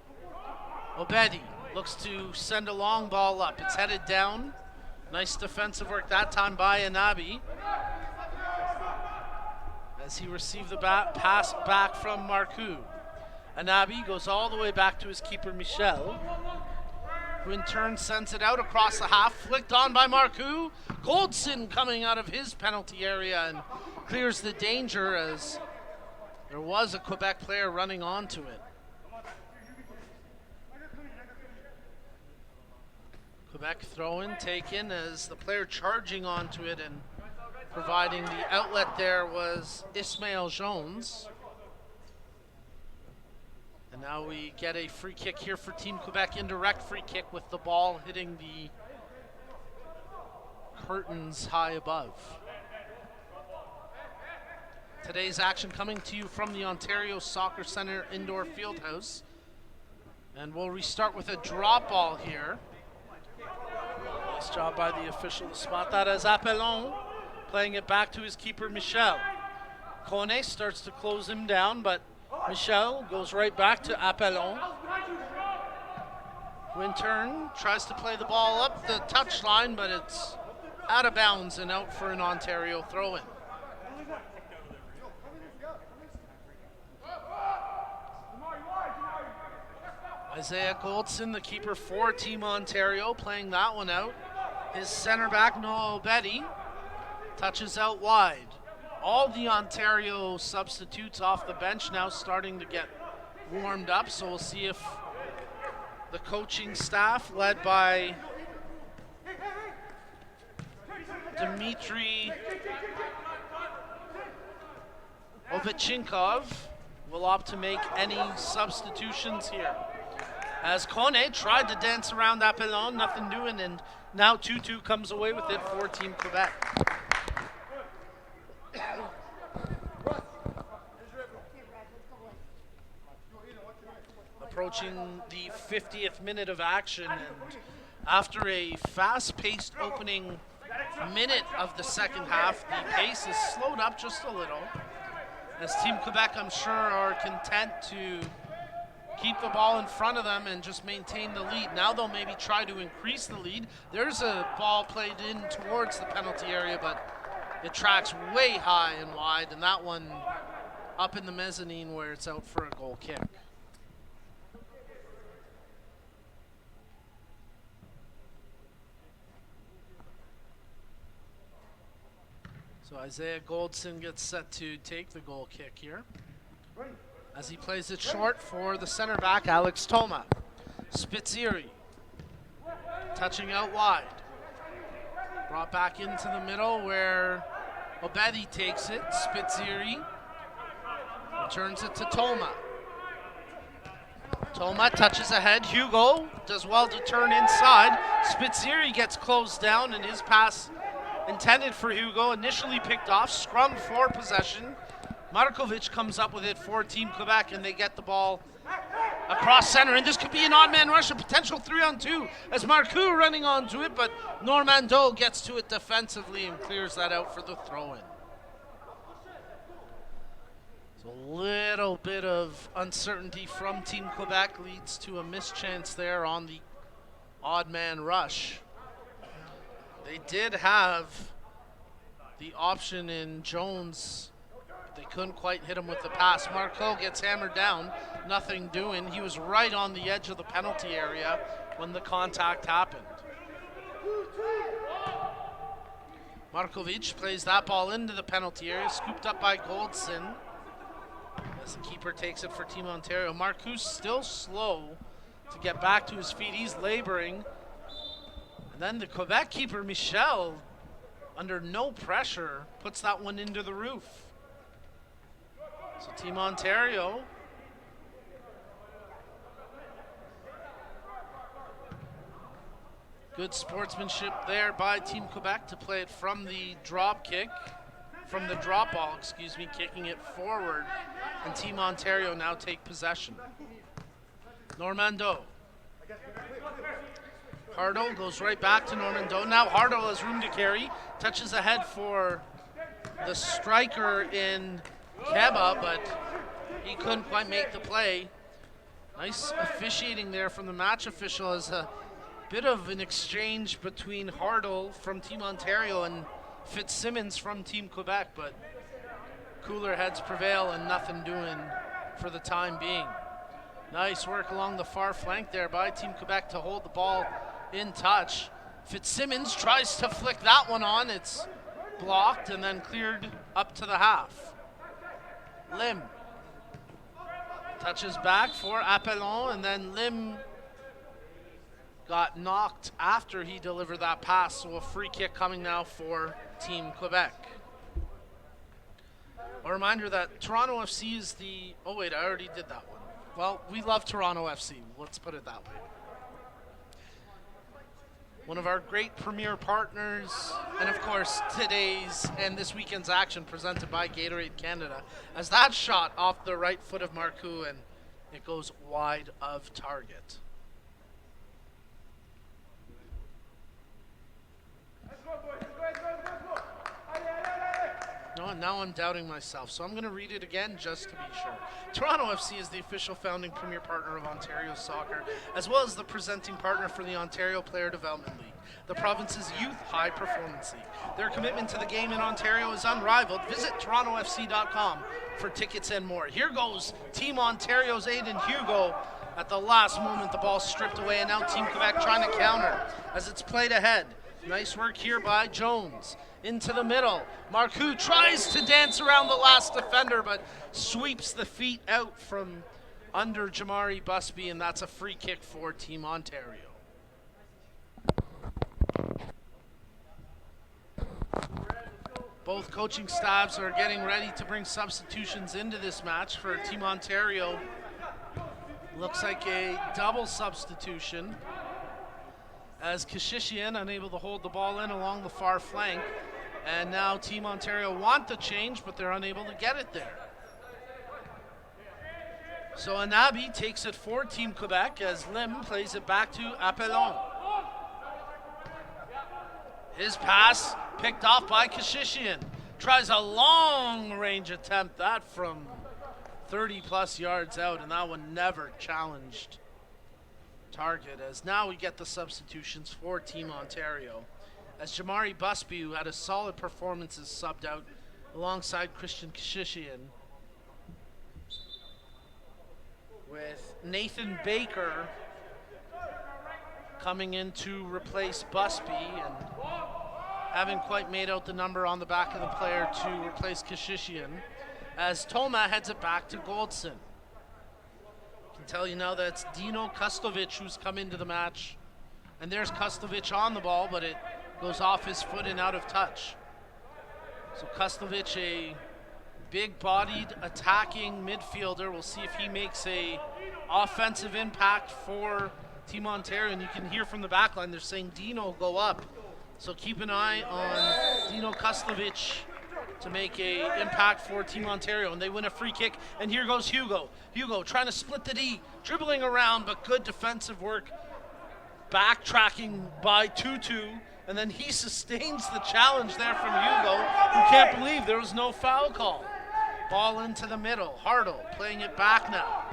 Obedi looks to send a long ball up. It's headed down. Nice defensive work that time by Anabi as he received the pass back from Marcoux. Anabi goes all the way back to his keeper, Michel, who in turn sends it out across the half, flicked on by Marcoux. Goldson coming out of his penalty area and clears the danger as there was a Quebec player running onto it. Quebec throw-in taken as the player charging onto it, and providing the outlet there was Ismael Jones. And now we get a free kick here for Team Quebec, indirect free kick with the ball hitting the curtains high above. Today's action coming to you from the Ontario Soccer Centre Indoor Fieldhouse. And we'll restart with a drop ball here. Nice job by the official to spot that as Appelon playing it back to his keeper, Michel. Kone starts to close him down, but Michel goes right back to Appelon. Wintern tries to play the ball up the touchline, but it's out of bounds and out for an Ontario throw-in. Isaiah Goldson, the keeper for Team Ontario, playing that one out. His center back, Noah Obedi, touches out wide. All the Ontario substitutes off the bench now starting to get warmed up, so we'll see if the coaching staff, led by Dmitry Ovechinkov, will opt to make any substitutions here. As Kone tried to dance around Appelon, nothing doing, and now 2-2 comes away with it for Team Quebec. Approaching the 50th minute of action, and after a fast-paced opening minute of the second half, the pace is slowed up just a little, as Team Quebec, I'm sure, are content to keep the ball in front of them and just maintain the lead. Now they'll maybe try to increase the lead. There's a ball played in towards the penalty area, but it tracks way high and wide, and that one up in the mezzanine where it's out for a goal kick. So Isaiah Goldson gets set to take the goal kick here, as he plays it short for the center back, Alex Toma. Spitziri touching out wide. Brought back into the middle where Obedi takes it. Spitziri returns it to Toma. Toma touches ahead. Hugo does well to turn inside. Spitziri gets closed down, and his pass intended for Hugo initially picked off. Scrum for possession. Markovic comes up with it for Team Quebec, and they get the ball across center. And this could be an odd man rush, a potential 3-on-2, as Marcoux running onto it, but Normando gets to it defensively and clears that out for the throw-in. So a little bit of uncertainty from Team Quebec leads to a mischance there on the odd man rush. They did have the option in Jones. They couldn't quite hit him with the pass. Marco gets hammered down, nothing doing. He was right on the edge of the penalty area when the contact happened. Markovic plays that ball into the penalty area, scooped up by Goldson, as the keeper takes it for Team Ontario. Marcoux still slow to get back to his feet. He's laboring. And then the Quebec keeper, Michel, under no pressure, puts that one into the roof. So Team Ontario good sportsmanship there by Team Quebec to play it from the drop ball, kicking it forward, and Team Ontario now take possession. Normando. Hardo goes right back to Normando. Now Hardo has room to carry, touches ahead for the striker in Keba, but he couldn't quite make the play. Nice officiating there from the match official, as a bit of an exchange between Hardo from Team Ontario and Fitzsimmons from Team Quebec, but cooler heads prevail and nothing doing for the time being. Nice work along the far flank there by Team Quebec to hold the ball in touch. Fitzsimmons tries to flick that one on. It's blocked and then cleared up to the half. Lim touches back for Appelon, and then Lim got knocked after he delivered that pass, so a free kick coming now for Team Quebec. A reminder that Toronto FC is the... Oh wait, I already did that one. Well, we love Toronto FC, let's put it that way. one of our great premier partners, and of course today's and this weekend's action presented by Gatorade Canada, as that shot off the right foot of Marcoux, and it goes wide of target. No, now I'm doubting myself, so I'm going to read it again just to be sure. Toronto FC is the official founding premier partner of Ontario Soccer, as well as the presenting partner for the Ontario Player Development League, the province's youth high performance league. Their commitment to the game in Ontario is unrivaled. Visit torontofc.com for tickets and more. Here goes Team Ontario's Aiden Hugo. At the last moment, the ball stripped away, and now Team Quebec trying to counter as it's played ahead. Nice work here by Jones. Into the middle. Marcoux tries to dance around the last defender, but sweeps the feet out from under Jamari Busby, and that's a free kick for Team Ontario. Both coaching staffs are getting ready to bring substitutions into this match for Team Ontario. Looks like a double substitution, as Kashishian unable to hold the ball in along the far flank. And now Team Ontario want the change, but they're unable to get it there. So Anabi takes it for Team Quebec as Lim plays it back to Appelon. His pass picked off by Kashishian. Tries a long range attempt, that from 30 plus yards out, and that one never challenged target, as now we get the substitutions for Team Ontario, as Jamari Busby, who had a solid performance, is subbed out alongside Christian Kashishian, with Nathan Baker coming in to replace Busby, and haven't quite made out the number on the back of the player to replace Kashishian, as Toma heads it back to Goldson. Tell you now that's Dino Kustovic who's come into the match, and there's Kustovic on the ball, but it goes off his foot and out of touch. So Kustovic, a big-bodied attacking midfielder. We'll see if he makes a offensive impact for Team Ontario, and you can hear from the back line they're saying Dino go up, so keep an eye on Dino Kustovic to make a impact for Team Ontario, and they win a free kick, and here goes Hugo. Hugo trying to split the D, dribbling around, but good defensive work, backtracking by Tutu, and then he sustains the challenge there from Hugo, who can't believe there was no foul call. Ball into the middle, Hartle playing it back now.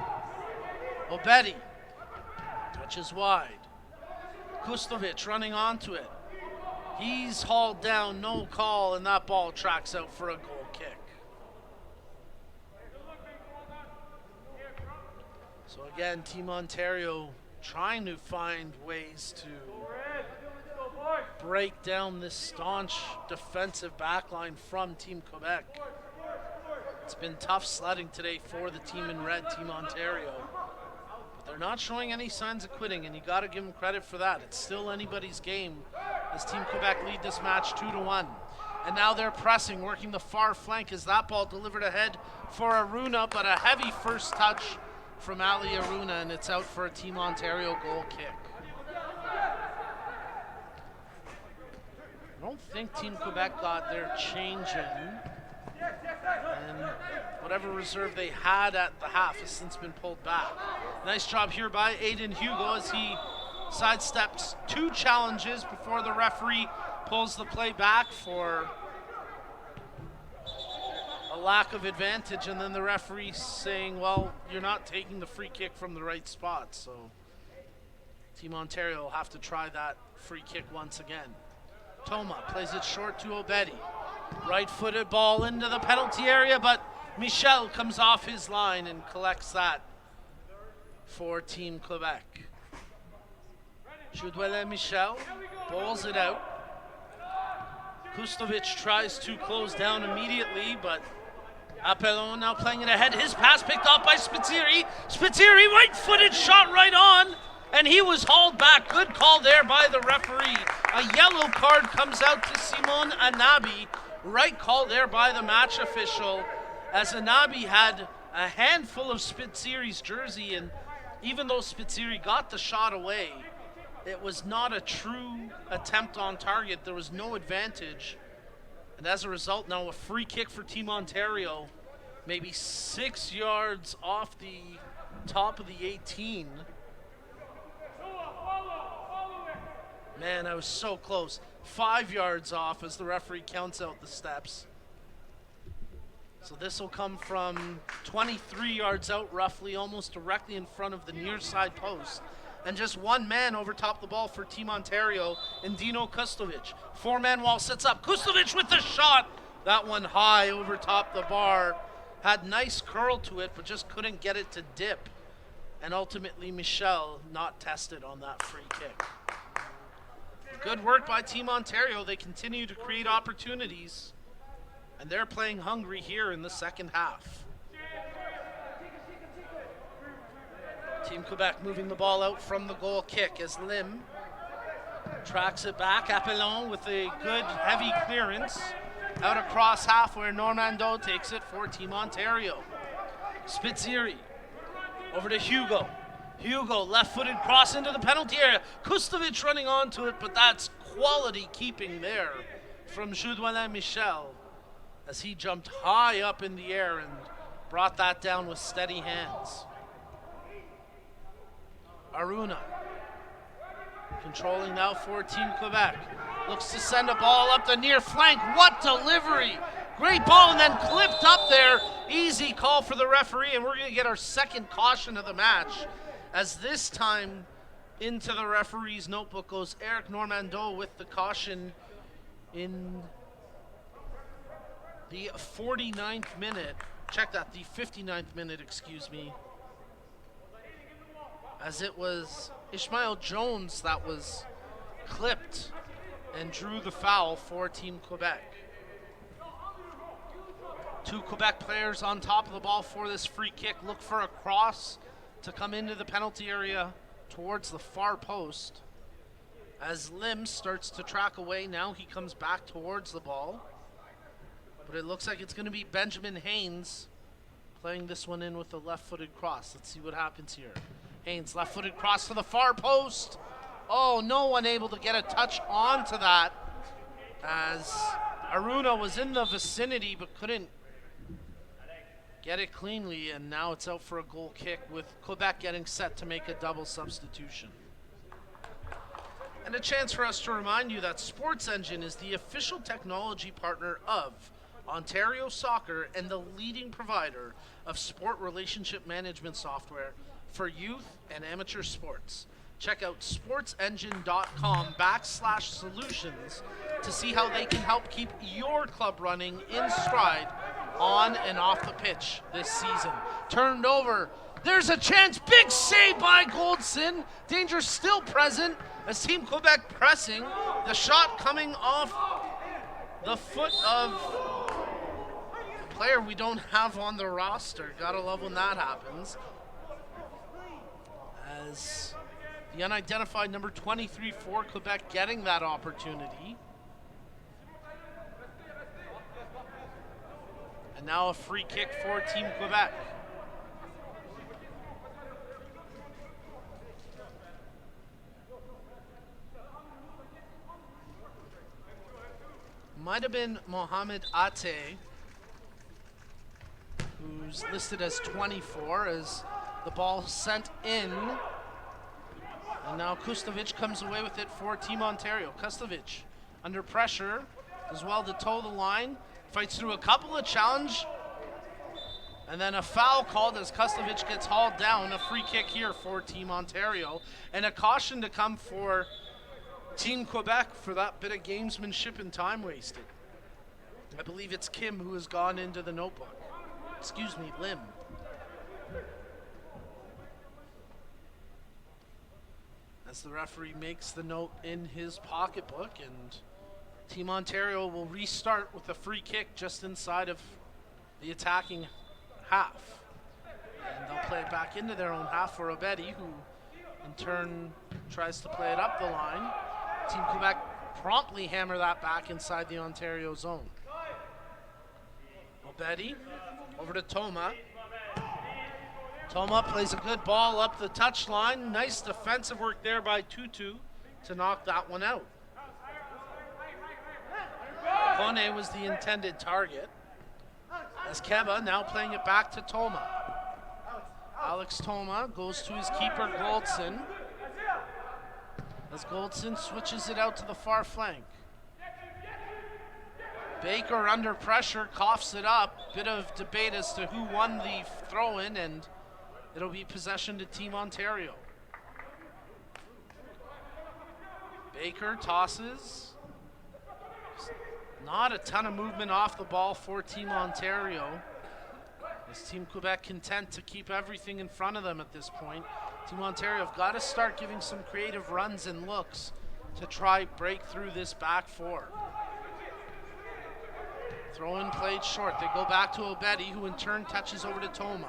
Obedi touches wide. Kustovic running onto it. He's hauled down, no call, and that ball tracks out for a goal kick. So again, Team Ontario trying to find ways to break down this staunch defensive backline from Team Quebec. It's been tough sledding today for the team in red, Team Ontario. But they're not showing any signs of quitting, and you got to give them credit for that. It's still anybody's game, as Team Quebec lead this match 2-1. And now they're pressing, working the far flank as that ball delivered ahead for Aruna, but a heavy first touch from Ali Aruna, and it's out for a Team Ontario goal kick. I don't think Team Quebec got their change in, and whatever reserve they had at the half has since been pulled back. Nice job here by Aiden Hugo as he sidesteps two challenges before the referee pulls the play back for a lack of advantage, and then the referee saying, well, you're not taking the free kick from the right spot, so Team Ontario will have to try that free kick once again. Toma plays it short to Obedi. Right-footed ball into the penalty area, but Michel comes off his line and collects that for Team Quebec. Chudwele Michel bowls it out. Kustovic tries to close down immediately, but Appelon now playing it ahead. His pass picked off by Spiteri. Spiteri, right-footed shot right on, and he was hauled back. Good call there by the referee. A yellow card comes out to Simon Anabi. Right call there by the match official, as Anabi had a handful of Spitzeri's jersey, and even though Spitzeri got the shot away, It was not a true attempt on target. There was no advantage. And as a result, now a free kick for Team Ontario, maybe 6 yards off the top of the 18. Man, I was so close. 5 yards off as the referee counts out the steps. So this will come from 23 yards out, roughly, almost directly in front of the near side post. And just one man over top the ball for Team Ontario, and Dino Kustovic. 4-man wall sets up. Kustovic with the shot. That one high over top the bar. Had nice curl to it, but just couldn't get it to dip. And ultimately, Michel not tested on that free kick. Good work by Team Ontario. They continue to create opportunities. And they're playing hungry here in the second half. Team Quebec moving the ball out from the goal kick as Lim tracks it back. Appelon with a good heavy clearance out across half where Normando takes it for Team Ontario. Spitziri over to Hugo. Hugo left-footed cross into the penalty area. Kustovic running onto it, but that's quality keeping there from Jourdain Michel as he jumped high up in the air and brought that down with steady hands. Aruna controlling now for Team Quebec. Looks to send a ball up the near flank. What delivery! Great ball and then clipped up there. Easy call for the referee, and we're going to get our second caution of the match. As this time into the referee's notebook goes Eric Normando with the caution in the 49th minute. Check that, the 59th minute, excuse me. As it was Ishmael Jones that was clipped and drew the foul for Team Quebec. 2 Quebec players on top of the ball for this free kick. Look for a cross to come into the penalty area towards the far post. As Lim starts to track away, now he comes back towards the ball. But it looks like it's going to be Benjamin Haynes playing this one in with a left-footed cross. Let's see what happens here. Haynes, left-footed cross to the far post. Oh, no one able to get a touch onto that as Aruna was in the vicinity but couldn't get it cleanly, and now it's out for a goal kick with Quebec getting set to make a double substitution. And a chance for us to remind you that Sports Engine is the official technology partner of Ontario Soccer and the leading provider of sport relationship management software for youth and amateur sports. Check out sportsengine.com/solutions to see how they can help keep your club running in stride on and off the pitch this season. Turned over. There's a chance. Big save by Goldson. Danger still present as Team Quebec pressing. The shot coming off the foot of a player we don't have on the roster. Gotta love when that happens. As the unidentified number 23 for Quebec getting that opportunity. And now a free kick for Team Quebec. Might have been Mohamed Ate, who's listed as 24, as the ball sent in. And now Kustovic comes away with it for Team Ontario. Kustovic under pressure, does well to toe the line, fights through a couple of challenge, and then a foul called as Kustovic gets hauled down. A free kick here for Team Ontario, and a caution to come for Team Quebec for that bit of gamesmanship and time wasted. I believe it's Kim who has gone into the notebook. Excuse me, Lim. As the referee makes the note in his pocketbook, and Team Ontario will restart with a free kick just inside of the attacking half. And they'll play it back into their own half for Obedi, who in turn tries to play it up the line. Team Quebec promptly hammer that back inside the Ontario zone. Obedi over to Toma. Toma plays a good ball up the touchline. Nice defensive work there by Tutu to knock that one out. Kone was the intended target. As Keba now playing it back to Toma. Alex Toma goes to his keeper, Goldson. As Goldson switches it out to the far flank. Baker under pressure, coughs it up. Bit of debate as to who won the throw-in, and it'll be possession to Team Ontario. Baker tosses. Not a ton of movement off the ball for Team Ontario. Is Team Quebec content to keep everything in front of them at this point? Team Ontario have got to start giving some creative runs and looks to try break through this back four. Throw-in played short. They go back to Obedi, who in turn touches over to Toma.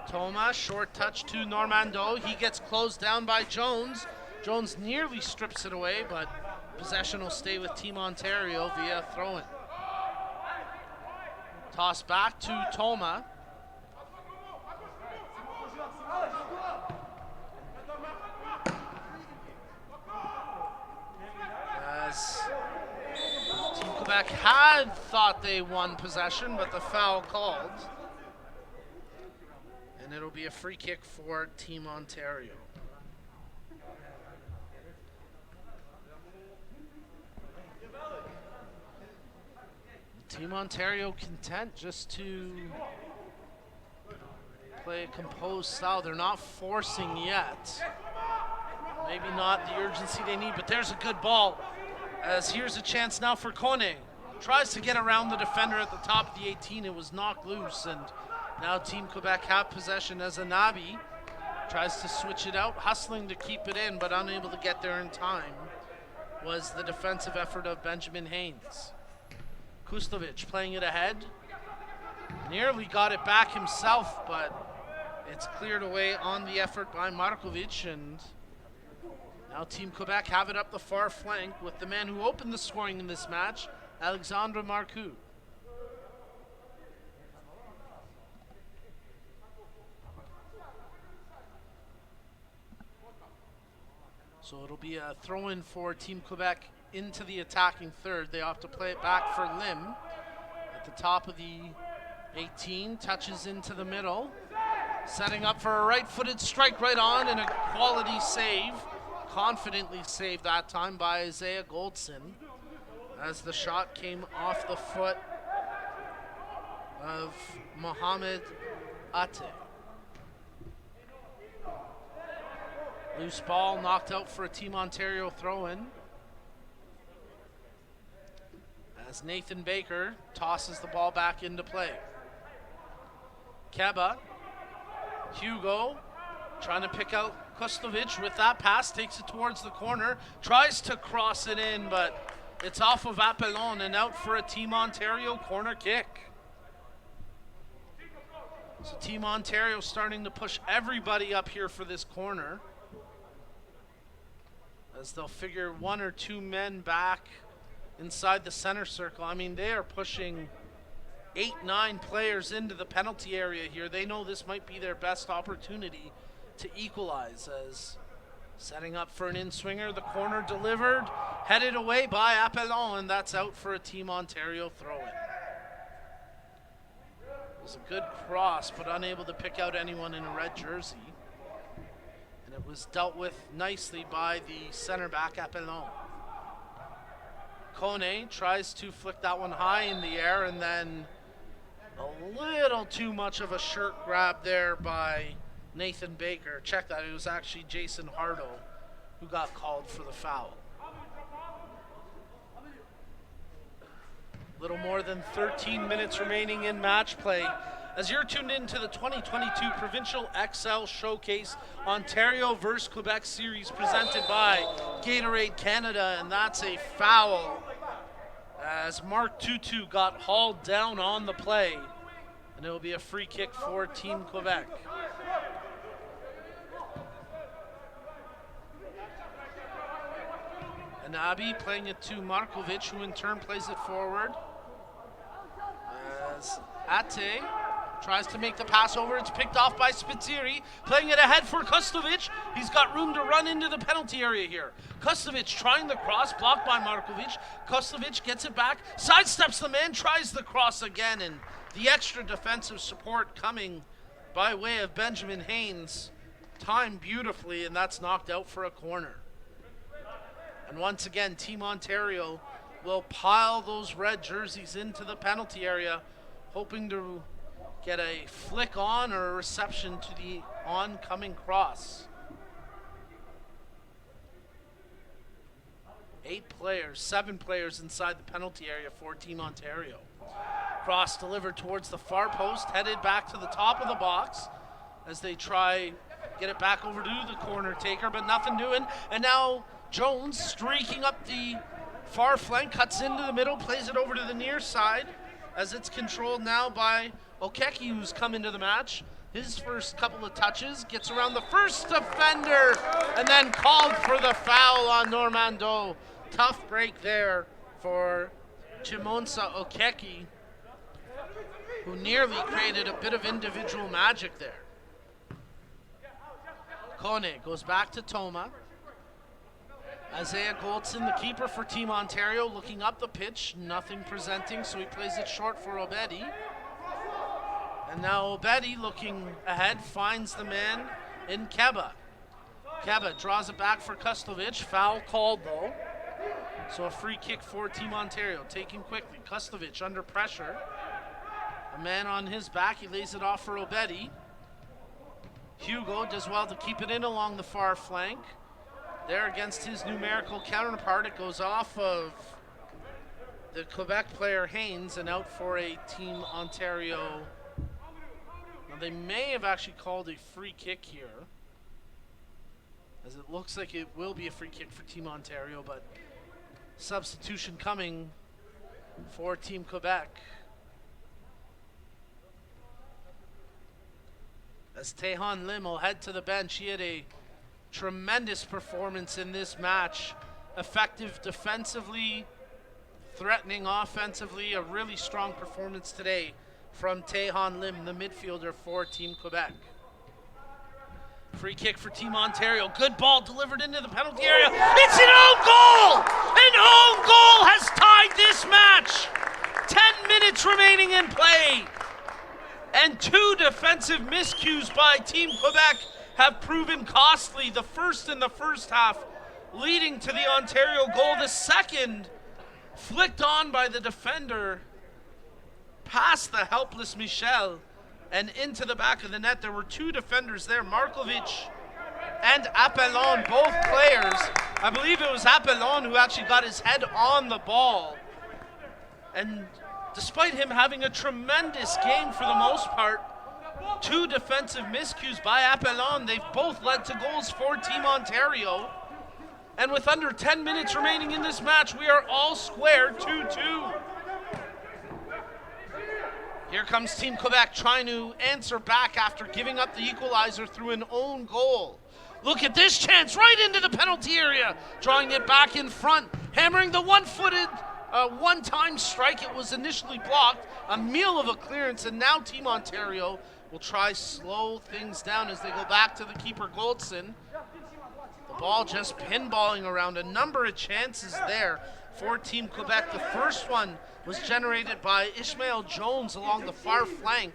Toma, short touch to Normando. He gets closed down by Jones. Jones nearly strips it away, but possession will stay with Team Ontario via throw-in. Toss back to Toma. As Team Quebec had thought they won possession, but the foul called. And it'll be a free kick for Team Ontario. Team Ontario content just to play a composed style. They're not forcing yet. Maybe not the urgency they need, but there's a good ball. As here's a chance now for Kone. Tries to get around the defender at the top of the 18. It was knocked loose, and now Team Quebec have possession as Anabi tries to switch it out, hustling to keep it in, but unable to get there in time was the defensive effort of Benjamin Haynes. Kustovic playing it ahead. Nearly got it back himself, but it's cleared away on the effort by Markovic, and now Team Quebec have it up the far flank with the man who opened the scoring in this match, Alexandre Marcoux. So it'll be a throw-in for Team Quebec into the attacking third. They have to play it back for Lim at the top of the 18, touches into the middle, setting up for a right-footed strike right on, and a quality save, confidently saved that time by Isaiah Goldson, as the shot came off the foot of Mohamed Ate. Loose ball knocked out for a Team Ontario throw-in. As Nathan Baker tosses the ball back into play. Keba, Hugo, trying to pick out Kustovic with that pass, takes it towards the corner, tries to cross it in, but it's off of Apollon and out for a Team Ontario corner kick. So Team Ontario starting to push everybody up here for this corner, as they'll figure one or two men back inside the center circle. I mean, they are pushing 8-9 players into the penalty area here. They know this might be their best opportunity to equalize, as setting up for an in-swinger. The corner delivered, headed away by Apollon, and that's out for a Team Ontario throw-in. It was a good cross, but unable to pick out anyone in a red jersey. And it was dealt with nicely by the center back, Apollon. Kone tries to flick that one high in the air, and then a little too much of a shirt grab there by Nathan Baker. Check that, it was actually Jason Hardo who got called for the foul. Little more than 13 minutes remaining in match play, as you're tuned in to the 2022 Provincial Xcel Showcase Ontario vs. Quebec Series presented by Gatorade Canada, and that's a foul as Mark Tutu got hauled down on the play, and it'll be a free kick for Team Quebec. Anabi playing it to Markovic, who in turn plays it forward. As Ate Tries to make the pass over. It's picked off by Spitziri. Playing it ahead for Kustovic. He's got room to run into the penalty area here. Kustovic trying the cross, blocked by Markovic. Kustovic gets it back, sidesteps the man, tries the cross again, and the extra defensive support coming by way of Benjamin Haynes. Timed beautifully, and that's knocked out for a corner. And once again, Team Ontario will pile those red jerseys into the penalty area, hoping to get a flick on or a reception to the oncoming cross. 7 players inside the penalty area for Team Ontario. Cross delivered towards the far post, headed back to the top of the box as they try get it back over to the corner taker, but nothing doing. And now Jones streaking up the far flank, cuts into the middle, plays it over to the near side as it's controlled now by Okeki, who's come into the match. His first couple of touches, gets around the first defender, and then called for the foul on Normando. Tough break there for Chimonsa Okeki, who nearly created a bit of individual magic there. Kone goes back to Toma. Isaiah Goldson, the keeper for Team Ontario, looking up the pitch, nothing presenting, so he plays it short for Obedi. And now Obedi, looking ahead, finds the man in Keba. Keba draws it back for Kustovic, foul called though. So a free kick for Team Ontario, taken quickly. Kustovic under pressure. A man on his back, he lays it off for Obedi. Hugo does well to keep it in along the far flank. There against his numerical counterpart, it goes off of the Quebec player Haynes and out for a Team Ontario. Now they may have actually called a free kick here, as it looks like it will be a free kick for Team Ontario, but substitution coming for Team Quebec. As Tehan Lim will head to the bench, he had a tremendous performance in this match. Effective defensively, threatening offensively, a really strong performance today from Tehan Lim, the midfielder for Team Quebec. Free kick for Team Ontario. Good ball delivered into the penalty area. It's an own goal! An own goal has tied this match! 10 minutes remaining in play. And 2 defensive miscues by Team Quebec have proven costly. The first in the first half, leading to the Ontario goal. The second, flicked on by the defender, past the helpless Michel, and into the back of the net. There were 2 defenders there, Markovic and Appelon, both players. I believe it was Appelon who actually got his head on the ball. And despite him having a tremendous game for the most part, 2 defensive miscues by Appelon, they've both led to goals for Team Ontario. And with under 10 minutes remaining in this match, we are all square 2-2. Here comes Team Quebec trying to answer back after giving up the equalizer through an own goal. Look at this chance, right into the penalty area, drawing it back in front, hammering the one-footed one-time strike. It was initially blocked, a meal of a clearance, and now Team Ontario will try slow things down as they go back to the keeper Goldson. The ball just pinballing around, a number of chances there for Team Quebec. The first one was generated by Ishmael Jones along the far flank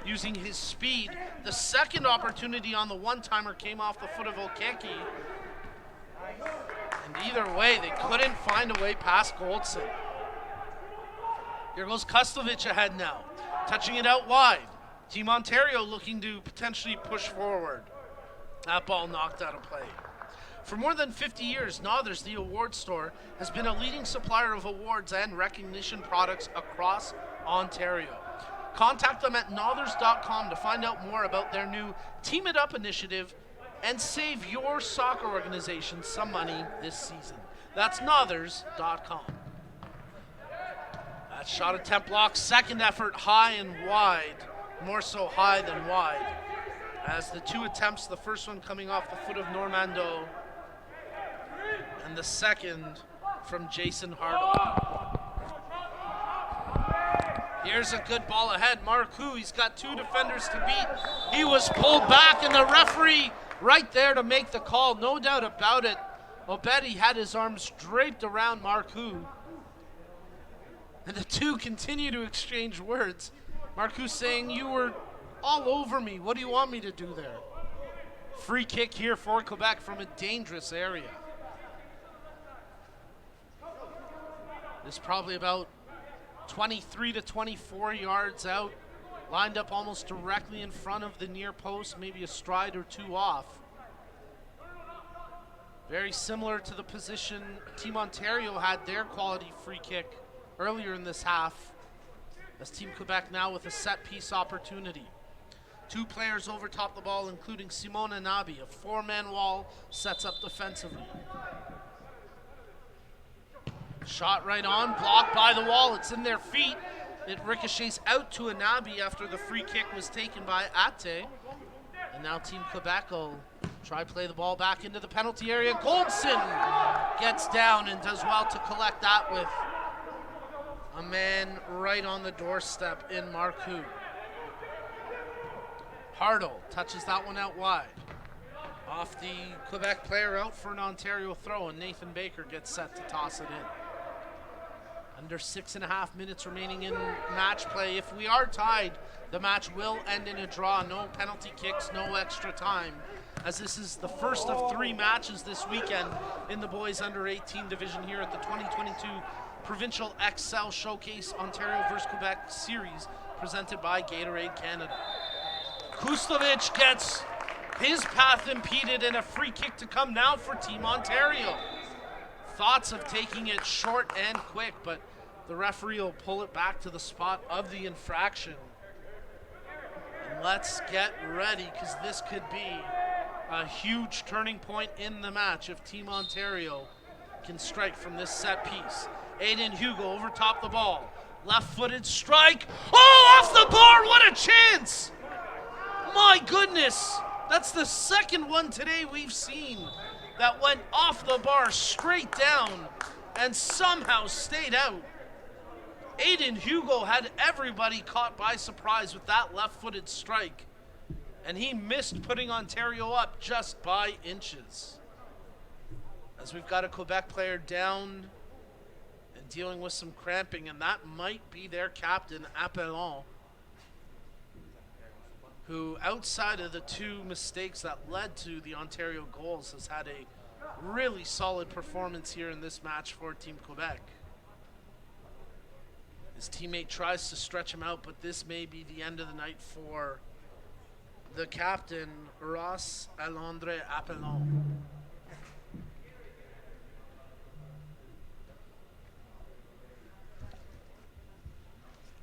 using his speed. The second opportunity on the one-timer came off the foot of Okeki. And either way, they couldn't find a way past Goldson. Here goes Kustovic ahead now, touching it out wide. Team Ontario looking to potentially push forward. That ball knocked out of play. For more than 50 years, Nothers, the award store, has been a leading supplier of awards and recognition products across Ontario. Contact them at nothers.com to find out more about their new Team It Up initiative and save your soccer organization some money this season. That's nothers.com. That shot attempt block, second effort high and wide, more so high than wide. As the 2 attempts, the first one coming off the foot of Normando, and the second from Jason Hardle. Here's a good ball ahead. Marcoux, he's got 2 defenders to beat. He was pulled back, and the referee right there to make the call. No doubt about it. Obetti had his arms draped around Marcoux. And the two continue to exchange words. Marcoux saying, "You were all over me. What do you want me to do there?" Free kick here for Quebec from a dangerous area. This is probably about 23 to 24 yards out, lined up almost directly in front of the near post, maybe a stride or 2 off. Very similar to the position Team Ontario had their quality free kick earlier in this half, as Team Quebec now with a set piece opportunity. 2 players over top the ball, including Simone Nabi. A 4-man wall sets up defensively. Shot right on, blocked by the wall. It's in their feet. It ricochets out to Anabi after the free kick was taken by Ate. And now Team Quebec will try play the ball back into the penalty area. Goldson gets down and does well to collect that with a man right on the doorstep in Marcoux. Hartle touches that one out wide. Off the Quebec player out for an Ontario throw, and Nathan Baker gets set to toss it in. Under 6.5 minutes remaining in match play. If we are tied, the match will end in a draw. No penalty kicks, no extra time, as this is the first of 3 matches this weekend in the boys under 18 division here at the 2022 Provincial Xcel Showcase Ontario vs. Quebec series presented by Gatorade Canada. Kustovic gets his path impeded, and a free kick to come now for Team Ontario. Thoughts of taking it short and quick, but the referee will pull it back to the spot of the infraction. And let's get ready, because this could be a huge turning point in the match if Team Ontario can strike from this set piece. Aiden Hugo over top the ball. Left-footed strike. Oh, off the bar, what a chance! My goodness, that's the second one today we've seen that went off the bar straight down and somehow stayed out. Aiden Hugo had everybody caught by surprise with that left-footed strike, and he missed putting Ontario up just by inches. As we've got a Quebec player down and dealing with some cramping, and that might be their captain, Appelon, who, outside of the 2 mistakes that led to the Ontario goals, has had a really solid performance here in this match for Team Quebec. His teammate tries to stretch him out, but this may be the end of the night for the captain, Ross Alondre Appelon.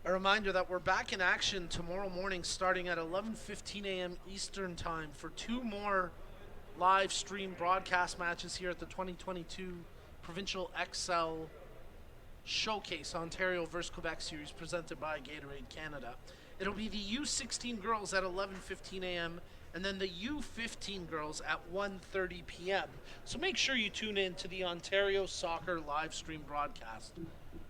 A reminder that we're back in action tomorrow morning starting at 11:15 a.m. Eastern Time for 2 more live stream broadcast matches here at the 2022 Provincial Xcel Showcase Ontario vs. Quebec series presented by Gatorade Canada. It'll be the U16 girls at 11:15 a.m. and then the U15 girls at 1:30 p.m. So make sure you tune in to the Ontario Soccer live stream broadcast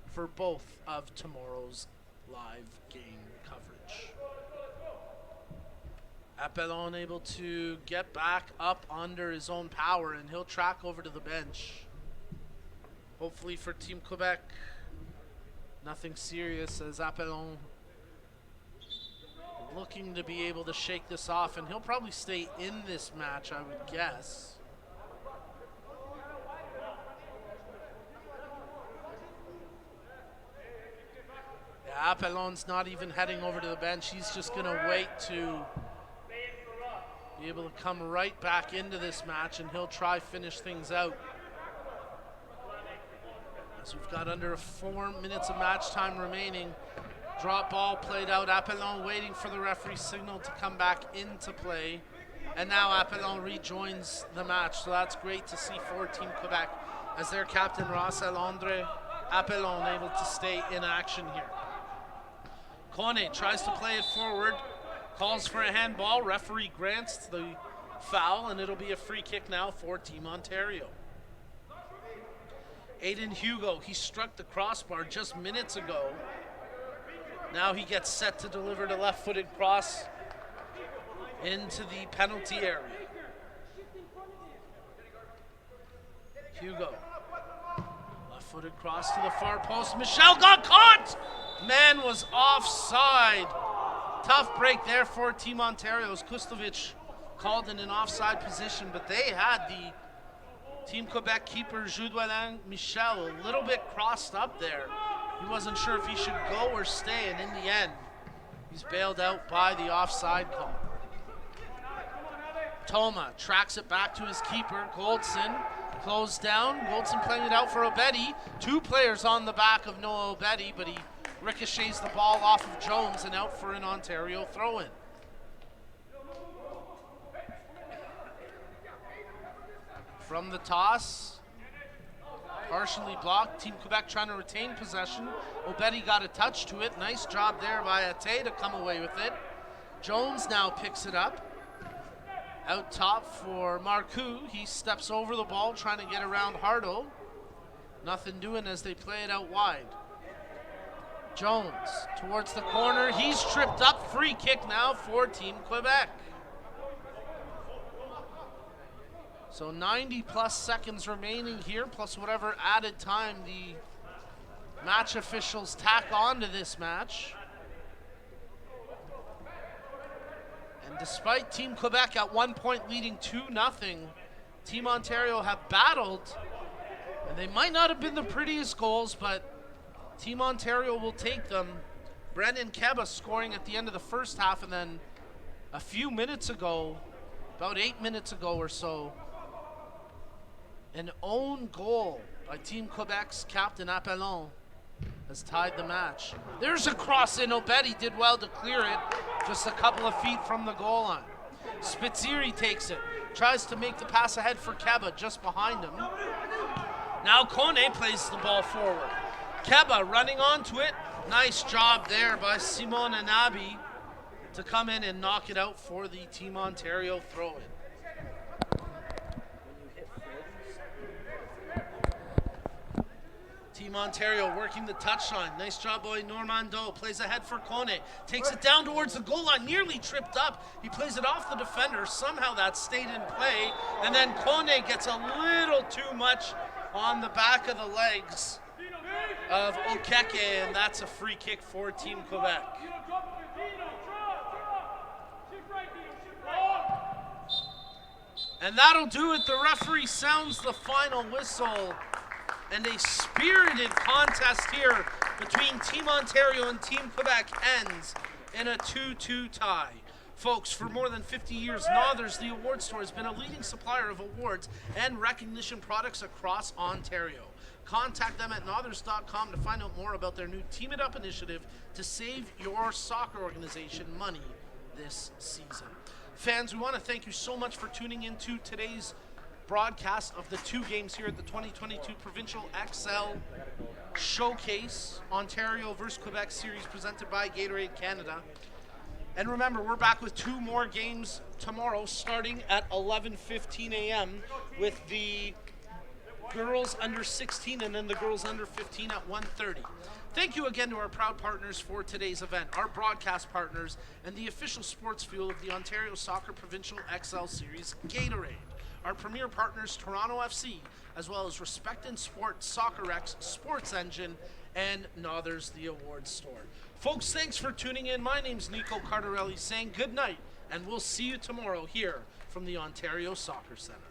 for both of tomorrow's live game coverage. Appelon able to get back up under his own power, and he'll track over to the bench. Hopefully for Team Quebec, nothing serious, as Appelon looking to be able to shake this off, and he'll probably stay in this match, I would guess. Appelon's not even heading over to the bench. He's just going to wait to be able to come right back into this match, and he'll try finish things out. As we've got under 4 minutes of match time remaining. Drop ball played out. Appelon waiting for the referee's signal to come back into play. And now Appelon rejoins the match, so that's great to see for Team Quebec as their captain, Ross Alondre Appelon, able to stay in action here. Kone tries to play it forward, calls for a handball. Referee grants the foul, and it'll be a free kick now for Team Ontario. Aiden Hugo, he struck the crossbar just minutes ago. Now he gets set to deliver the left-footed cross into the penalty area. Hugo. Left-footed cross to the far post. Michel got caught! Man was offside. Tough break there for Team Ontario's. Kustovic called in an offside position, but they had the Team Quebec keeper, Jules Michel, a little bit crossed up there. He wasn't sure if he should go or stay, and in the end, he's bailed out by the offside call. Toma tracks it back to his keeper, Goldson. Closed down. Goldson playing it out for Obedi. Two players on the back of Noah Obedi, but he ricochets the ball off of Jones and out for an Ontario throw-in. From the toss, partially blocked. Team Quebec trying to retain possession. Obedi got a touch to it. Nice job there by Ate to come away with it. Jones now picks it up. Out top for Marcoux. He steps over the ball trying to get around Hardo. Nothing doing as they play it out wide. Jones towards the corner. He's tripped up. Free kick now for Team Quebec. So 90 plus seconds remaining here, plus whatever added time the match officials tack on to this match. And despite Team Quebec at 1 point leading 2-0, Team Ontario have battled, and they might not have been the prettiest goals, but Team Ontario will take them. Brendan Keba scoring at the end of the first half, and then a few minutes ago, about 8 minutes ago or so, an own goal by Team Quebec's captain Appelon has tied the match. There's a cross in. Obedi did well to clear it, just a couple of feet from the goal line. Spitziri takes it, tries to make the pass ahead for Keba just behind him. Now Kone plays the ball forward. Keba running onto it. Nice job there by Simon Anabi to come in and knock it out for the Team Ontario throw-in. Team Ontario working the touchline. Nice job by Normando. Plays ahead for Kone. Takes it down towards the goal line. Nearly tripped up. He plays it off the defender. Somehow that stayed in play. And then Kone gets a little too much on the back of the legs of Okeke, and that's a free kick for Team Quebec. And that'll do it. The referee sounds the final whistle. And a spirited contest here between Team Ontario and Team Quebec ends in a 2-2 tie. Folks, for more than 50 years, Nothers, the award store, has been a leading supplier of awards and recognition products across Ontario. Contact them at nothers.com to find out more about their new Team It Up initiative to save your soccer organization money this season. Fans, we want to thank you so much for tuning into today's broadcast of the two games here at the 2022 Provincial Xcel Showcase Ontario vs. Quebec series presented by Gatorade Canada. And remember, we're back with two more games tomorrow starting at 11:15 a.m. with the girls under 16 and then the girls under 15 at 1:30. Thank you again to our proud partners for today's event, our broadcast partners, and the official sports fuel of the Ontario Soccer Provincial Xcel Series, Gatorade. Our premier partners, Toronto FC, as well as Respect in Sport, Soccer X, Sports Engine, and Nothers, the award store. Folks, thanks for tuning in. My name's Nico Cardarelli saying good night, and we'll see you tomorrow here from the Ontario Soccer Center.